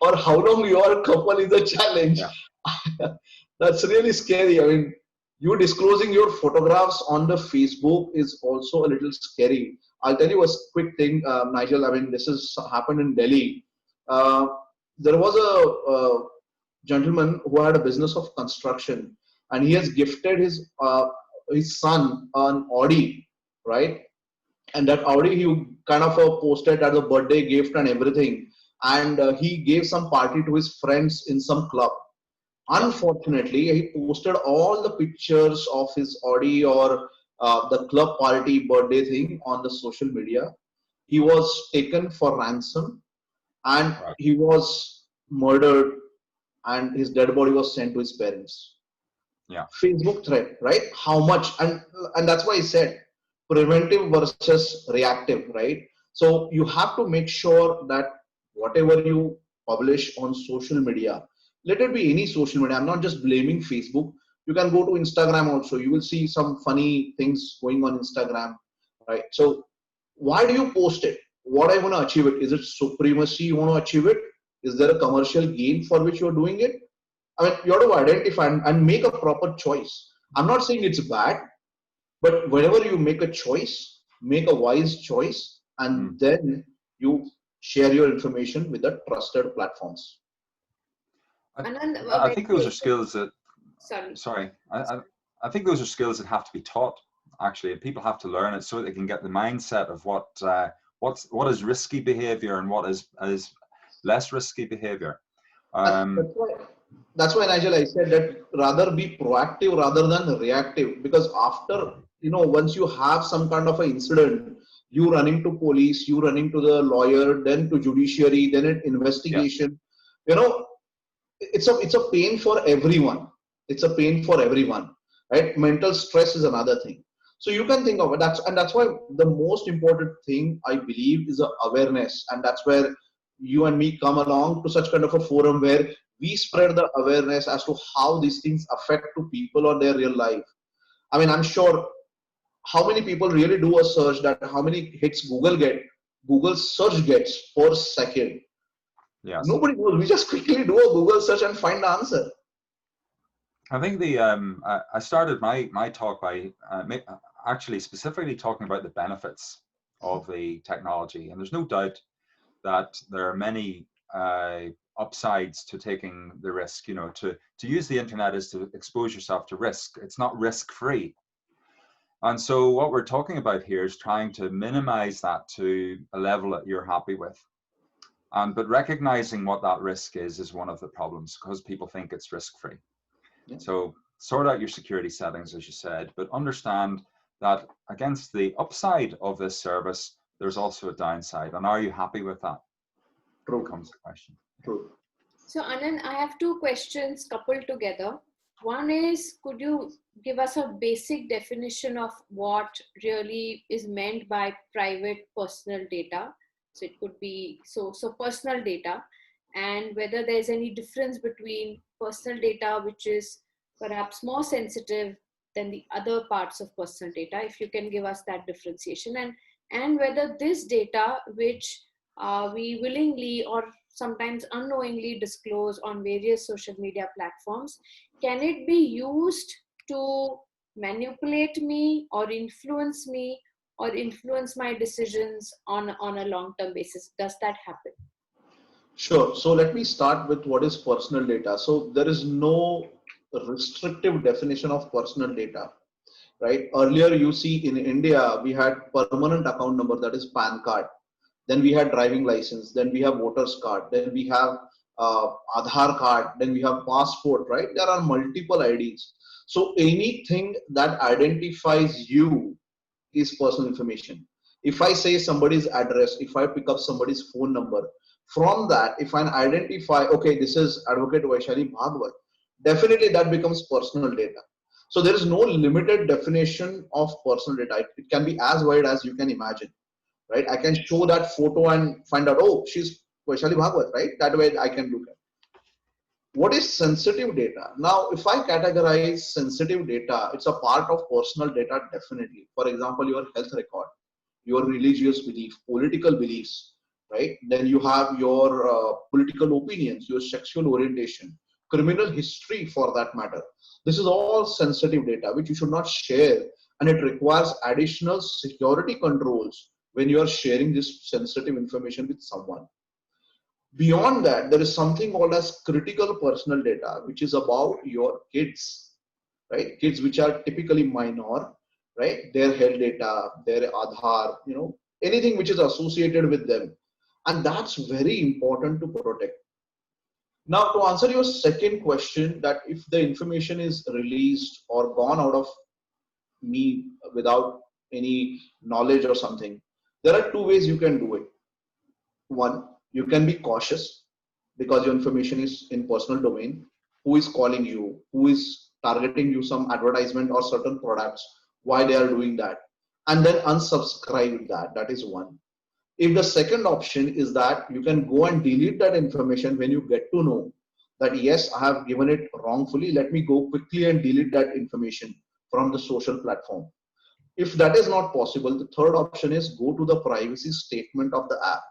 Or how long your couple is a challenge. Yeah. That's really scary. I mean, you disclosing your photographs on the Facebook is also a little scary. I'll tell you a quick thing, Nigel. I mean, this has happened in Delhi. There was a gentleman who had a business of construction, and he has gifted his son an Audi, right? And that Audi he kind of posted as a birthday gift and everything. and he gave some party to his friends in some club. Unfortunately, he posted all the pictures of his Audi or the club party birthday thing on the social media. He was taken for ransom and Right. he was murdered, and his dead body was sent to his parents. Yeah. Facebook threat, right? How much? And that's why I said preventive versus reactive, right? So you have to make sure that whatever you publish on social media, let it be any social media. I'm not just blaming Facebook. You can go to Instagram also. You will see some funny things going on Instagram, right? So why do you post it? What I want to achieve it? Is it supremacy you want to achieve it? Is there a commercial gain for which you're doing it? I mean, you have to identify and make a proper choice. I'm not saying it's bad, but whenever you make a choice, make a wise choice, and then you share your information with the trusted platforms. Annaaand, I think those are skills that, sorry. I think those are skills that have to be taught, actually, and people have to learn it so they can get the mindset of what is risky behavior and what is less risky behavior. That's why, Nigel, I said that rather be proactive rather than reactive, because after, once you have some kind of an incident, you running to police, you running to the lawyer, then to judiciary, then an investigation. It's a pain for everyone. It's a pain for everyone, right? Mental stress is another thing. So you can think of it. That's why the most important thing I believe is awareness, and that's where you and me come along to such kind of a forum where we spread the awareness as to how these things affect to people or their real life. I mean, I'm sure how many people really do a search, that how many hits Google search gets per second. Yes. Nobody knows. We just quickly do a Google search and find the answer. I think I started my talk by actually specifically talking about the benefits of the technology, and there's no doubt that there are many upsides to taking the risk. To use the internet is to expose yourself to risk. It's not risk-free. And so what we're talking about here is trying to minimize that to a level that you're happy with. But recognizing what that risk is one of the problems, because people think it's risk-free. Yeah. So sort out your security settings, as you said, but understand that against the upside of this service, there's also a downside. And are you happy with that? True. Becomes the question. True. So Annaaand, I have two questions coupled together. One is, could you give us a basic definition of what really is meant by private personal data? So it could be, so personal data, and whether there's any difference between personal data, which is perhaps more sensitive than the other parts of personal data, if you can give us that differentiation, and whether this data, which we willingly or sometimes unknowingly disclose on various social media platforms, can it be used to manipulate me or influence my decisions on a long-term basis? Does that happen? Sure. So let me start with what is personal data. So there is no restrictive definition of personal data, right? Earlier, you see in India, we had permanent account number, that is PAN card. Then we had driving license. Then we have voters card. Then we have Aadhaar card. Then we have passport, right? There are multiple IDs. So anything that identifies you is personal information. If I say somebody's address, if I pick up somebody's phone number, from that, if I identify, okay, this is Advocate Vaishali Bhagwat, definitely that becomes personal data. So there is no limited definition of personal data. It can be as wide as you can imagine, right? I can show that photo and find out, oh, she's Vaishali Bhagwat, right? That way I can look at. What is sensitive data? Now, if I categorize sensitive data, it's a part of personal data, definitely. For example, your health record, your religious belief, political beliefs, right? Then you have your political opinions, your sexual orientation, criminal history for that matter. This is all sensitive data which you should not share, and it requires additional security controls when you are sharing this sensitive information with someone. Beyond that, there is something called as critical personal data, which is about your kids, right? Kids which are typically minor, right? Their health data, their Aadhaar, anything which is associated with them. And that's very important to protect. Now, to answer your second question, that if the information is released or gone out of me without any knowledge or something, there are two ways you can do it. One, you can be cautious because your information is in personal domain. Who is calling you? Who is targeting you some advertisement or certain products? Why they are doing that? And then unsubscribe that. That is one. If the second option is that you can go and delete that information when you get to know that yes, I have given it wrongfully, let me go quickly and delete that information from the social platform. If that is not possible, the third option is go to the privacy statement of the app.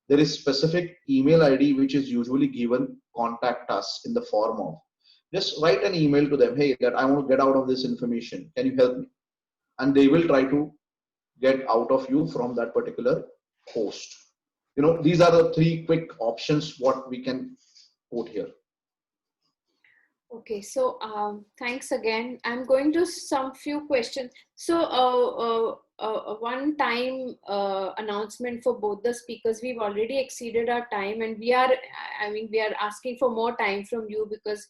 There is specific email ID which is usually given, contact us in the form of. Just write an email to them, hey, that I want to get out of this information. Can you help me? And they will try to get out of you from that particular post. You know, these are the three quick options what we can put here. Okay, so thanks again. I'm going to some few questions. So one time announcement for both the speakers. We've already exceeded our time, and we are asking for more time from you because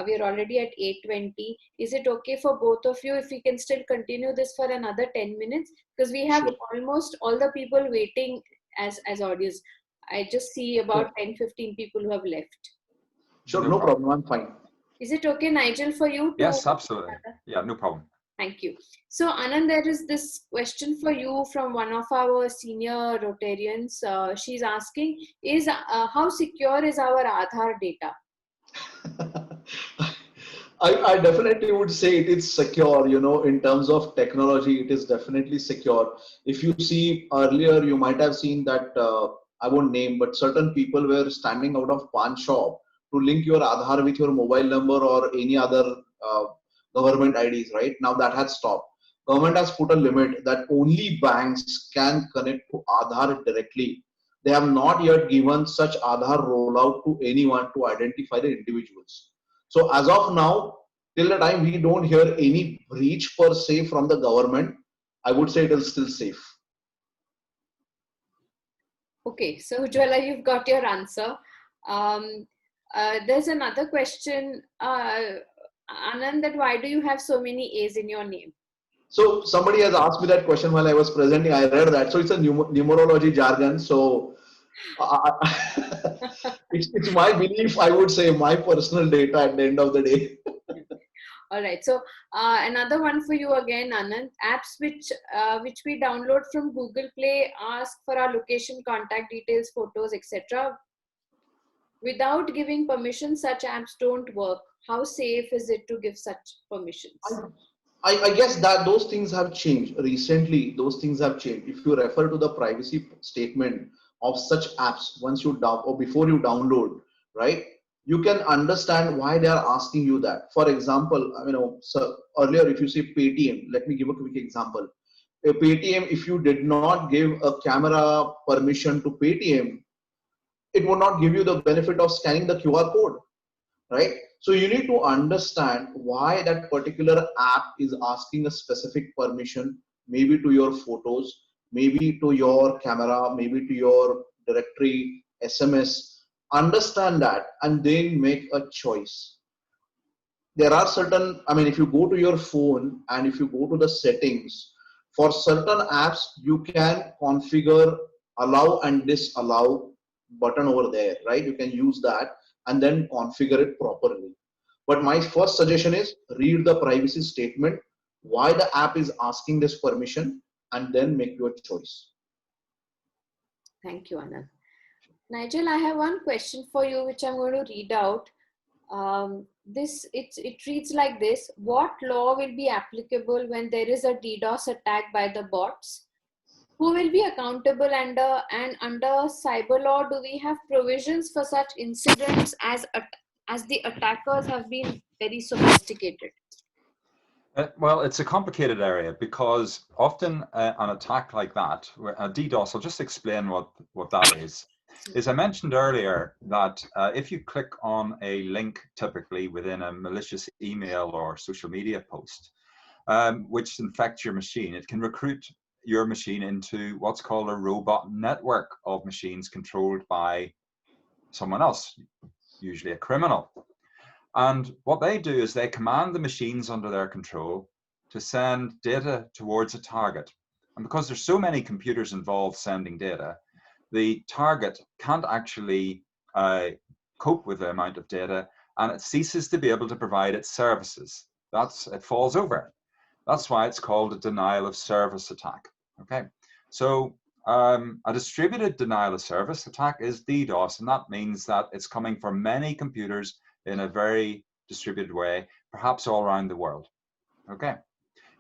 we are already at 8:20. Is it okay for both of you if we can still continue this for another 10 minutes? Because we have almost all the people waiting as audience. I just see about 10-15 people who have left. Sure, no problem. I'm fine. Is it okay, Nigel, for you? Yes, absolutely. Yeah, no problem. Thank you. So, Annaaand, there is this question for you from one of our senior Rotarians. She's asking, is how secure is our Aadhaar data? I definitely would say it is secure, you know, in terms of technology, it is definitely secure. If you see earlier, you might have seen that, I won't name, but certain people were standing out of pawn shop to link your Aadhaar with your mobile number or any other government IDs, right? Now that has stopped. Government has put a limit that only banks can connect to Aadhaar directly. They have not yet given such Aadhaar rollout to anyone to identify the individuals. So as of now, till the time we don't hear any breach per se from the government, I would say it is still safe. Okay, so Ujwala, you've got your answer. There's another question, Annaaand, that why do you have so many A's in your name? So somebody has asked me that question while I was presenting. I read that. So it's a numerology jargon. So it's my belief, I would say, my personal data at the end of the day. All right. So another one for you again, Annaaand. Apps which we download from Google Play ask for our location, contact details, photos, etc. Without giving permission, such apps don't work. How safe is it to give such permissions? I guess that those things have changed recently. Those things have changed. If you refer to the privacy statement of such apps, once you or before you download, right, you can understand why they are asking you that. For example, so earlier, if you say Paytm, let me give a quick example. A Paytm, if you did not give a camera permission to Paytm, it would not give you the benefit of scanning the QR code, right? So you need to understand why that particular app is asking a specific permission, maybe to your photos, maybe to your camera, maybe to your directory, SMS. Understand that and then make a choice. There are certain, if you go to your phone and if you go to the settings, for certain apps, you can configure allow and disallow button over there, right? You can use that and then configure it properly. But my first suggestion is read the privacy statement, why the app is asking this permission, and then make your choice. Thank you, Annaaand. Nigel, I have one question for you, which I'm going to read out. It reads like this: what law will be applicable when there is a DDoS attack by the bots? Who will be accountable under, and under cyber law, do we have provisions for such incidents as the attackers have been very sophisticated? Well, it's a complicated area because often an attack like that, a DDoS, I'll just explain what that is. As I mentioned earlier, that if you click on a link, typically within a malicious email or social media post, which infects your machine, it can recruit your machine into what's called a robot network of machines controlled by someone else, usually a criminal. And what they do is they command the machines under their control to send data towards a target. And because there's so many computers involved sending data, the target can't actually cope with the amount of data, and it ceases to be able to provide its services. It falls over. That's why it's called a denial of service attack. Okay, so a distributed denial of service attack is DDoS, and that means that it's coming from many computers in a very distributed way, perhaps all around the world. Okay,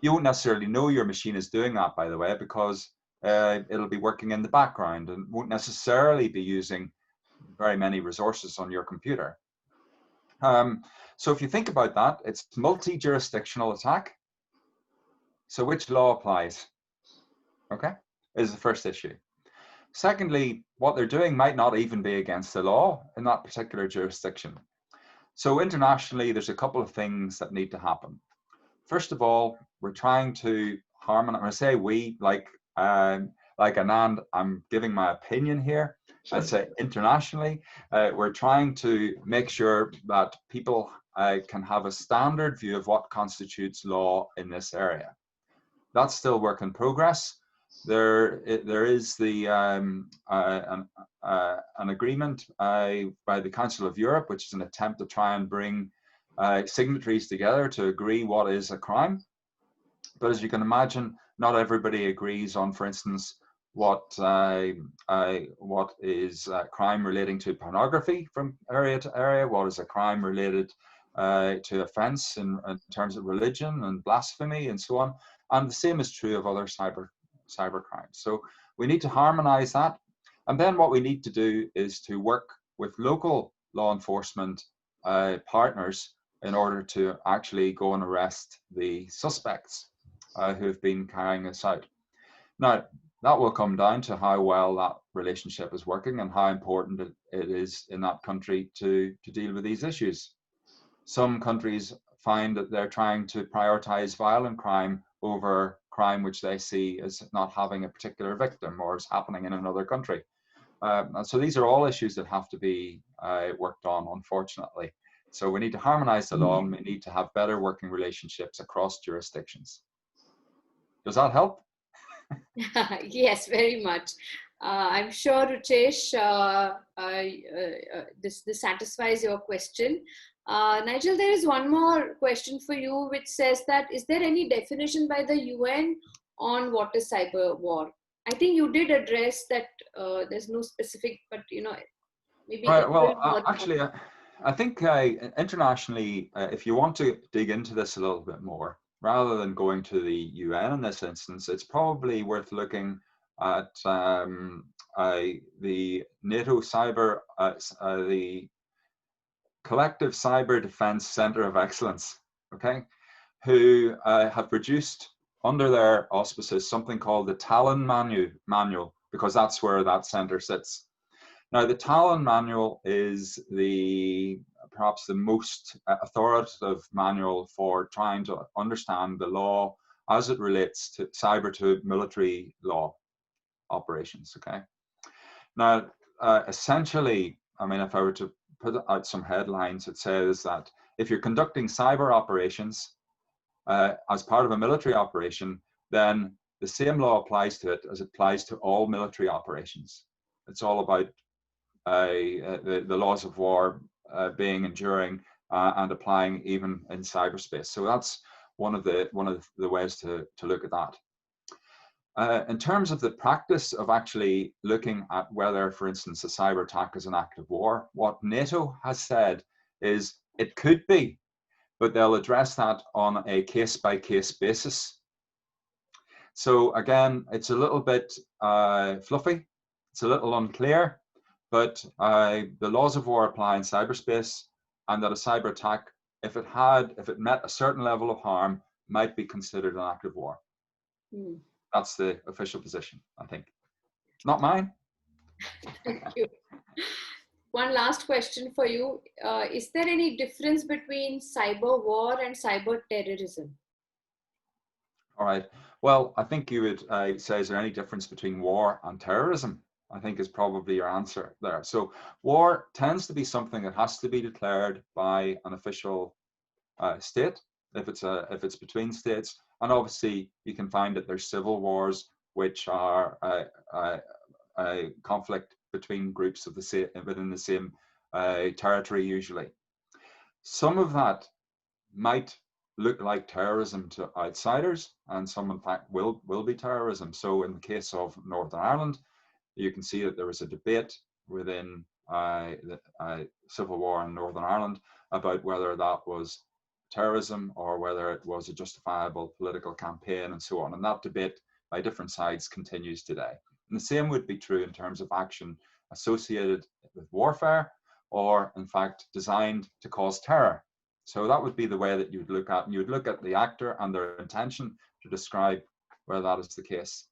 you won't necessarily know your machine is doing that, by the way, because it'll be working in the background and won't necessarily be using very many resources on your computer. So if you think about that, it's multi-jurisdictional attack. So which law applies? Okay, is the first issue. Secondly, what they're doing might not even be against the law in that particular jurisdiction. So internationally, there's a couple of things that need to happen. First of all, we're trying to harmonize. When I say we, like Annaaand, I'm giving my opinion here. I'd say internationally, we're trying to make sure that people can have a standard view of what constitutes law in this area. That's still work in progress. There is the an agreement by the Council of Europe, which is an attempt to try and bring signatories together to agree what is a crime. But as you can imagine, not everybody agrees on, for instance, what is a crime relating to pornography from area to area, what is a crime related to offense in terms of religion and blasphemy and so on. And the same is true of other cyber crimes. So we need to harmonize that. And then what we need to do is to work with local law enforcement partners in order to actually go and arrest the suspects who have been carrying this out. Now, that will come down to how well that relationship is working and how important it is in that country to deal with these issues. Some countries find that they're trying to prioritize violent crime over crime which they see as not having a particular victim or is happening in another country. And so these are all issues that have to be worked on, unfortunately. So we need to harmonize the law and we need to have better working relationships across jurisdictions. Does that help? Yes, very much. I'm sure, Ruchesh, this satisfies your question. Nigel, there is one more question for you, which says that, is there any definition by the UN on what is cyber war? I think you did address that there's no specific, but maybe. Right, well, actually, I think internationally, if you want to dig into this a little bit more, rather than going to the UN in this instance, it's probably worth looking at the NATO cyber, the Collective Cyber Defense Center of Excellence, okay, who have produced under their auspices something called the Talon Manual, because that's where that center sits. Now, the Talon Manual is perhaps the most authoritative manual for trying to understand the law as it relates to cyber to military law operations, okay? Now, essentially, I mean, if I were to put out some headlines, it says that if you're conducting cyber operations as part of a military operation, then the same law applies to it as it applies to all military operations. It's all about the laws of war being enduring and applying even in cyberspace. So that's one of the ways to look at that. In terms of the practice of actually looking at whether, for instance, a cyber attack is an act of war, what NATO has said is it could be, but they'll address that on a case-by-case basis. So again, it's a little bit fluffy, it's a little unclear, but the laws of war apply in cyberspace, and that a cyber attack, if it met a certain level of harm, might be considered an act of war. Mm. That's the official position, I think. Not mine. Thank you. One last question for you. Is there any difference between cyber war and cyber terrorism? All right. Well, I think you would say, is there any difference between war and terrorism? I think is probably your answer there. So war tends to be something that has to be declared by an official state if it's between states, and obviously you can find that there's civil wars which are a conflict between groups of the same within the same territory usually. Some of that might look like terrorism to outsiders, and some in fact will be terrorism. So in the case of Northern Ireland, you can see that there was a debate within the civil war in Northern Ireland about whether that was terrorism or whether it was a justifiable political campaign and so on. And that debate by different sides continues today. And the same would be true in terms of action associated with warfare or in fact designed to cause terror. So that would be the way that you would look at, and you would look at the actor and their intention to describe whether that is the case.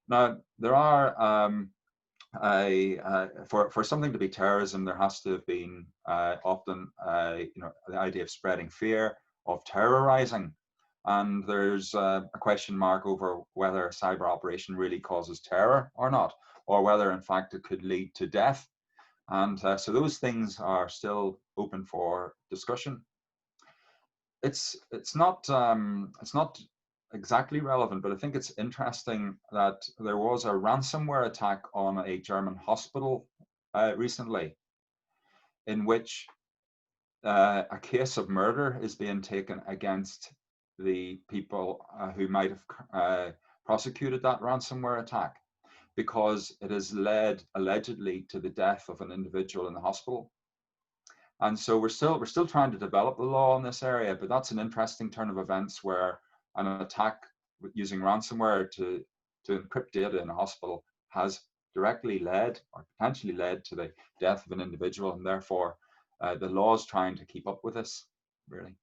Now, there are, for something to be terrorism, there has to have been often, the idea of spreading fear, of terrorizing. And there's a question mark over whether a cyber operation really causes terror or not, or whether in fact it could lead to death. And so those things are still open for discussion. It's not exactly relevant, but I think it's interesting that there was a ransomware attack on a German hospital recently, in which a case of murder is being taken against the people who might have prosecuted that ransomware attack, because it has led allegedly to the death of an individual in the hospital. And so we're still trying to develop the law in this area, but that's an interesting turn of events where an attack using ransomware to encrypt data in a hospital has directly led or potentially led to the death of an individual, and therefore the law is trying to keep up with this, really.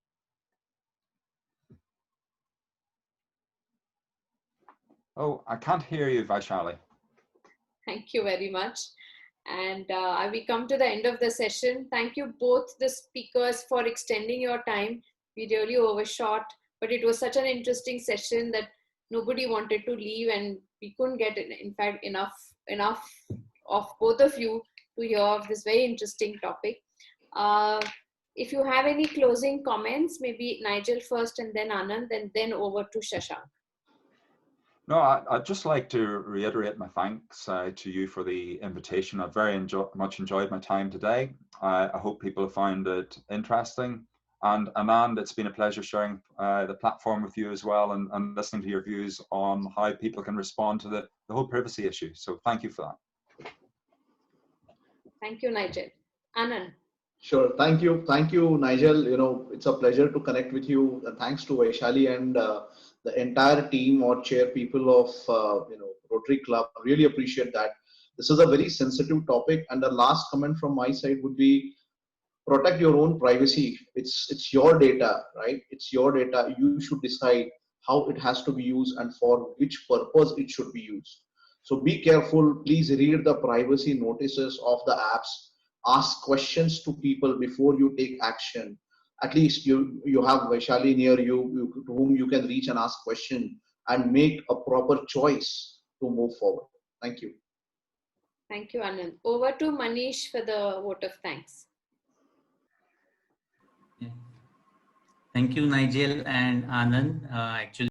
Oh, I can't hear you, Vaishali. Thank you very much. And we come to the end of the session. Thank you both the speakers for extending your time. We really overshot, but it was such an interesting session that nobody wanted to leave, and we couldn't get, in fact, enough of both of you to hear of this very interesting topic. If you have any closing comments, maybe Nigel first and then Annaaand, and then over to Shashank. No, I'd just like to reiterate my thanks to you for the invitation. I've very much enjoyed my time today. I hope people have found it interesting. And Annaaand, it's been a pleasure sharing the platform with you as well, and listening to your views on how people can respond to the whole privacy issue. So thank you for that. Thank you, Nigel. Annaaand. Sure. Thank you, Nigel. It's a pleasure to connect with you. Thanks to Vaishali and the entire team or chair people of Rotary Club. Really appreciate that. This is a very sensitive topic, and the last comment from my side would be protect your own privacy. It's your data, right? It's your data. You should decide how it has to be used and for which purpose it should be used. So be careful. Please read the privacy notices of the apps. Ask questions to people before you take action. At least you have Vaishali near you to whom you can reach and ask question and make a proper choice to move forward. Thank you. Thank you, Annaaand. Over to Manish for the vote of thanks. Thank you, Nigel and Annaaand. Actually,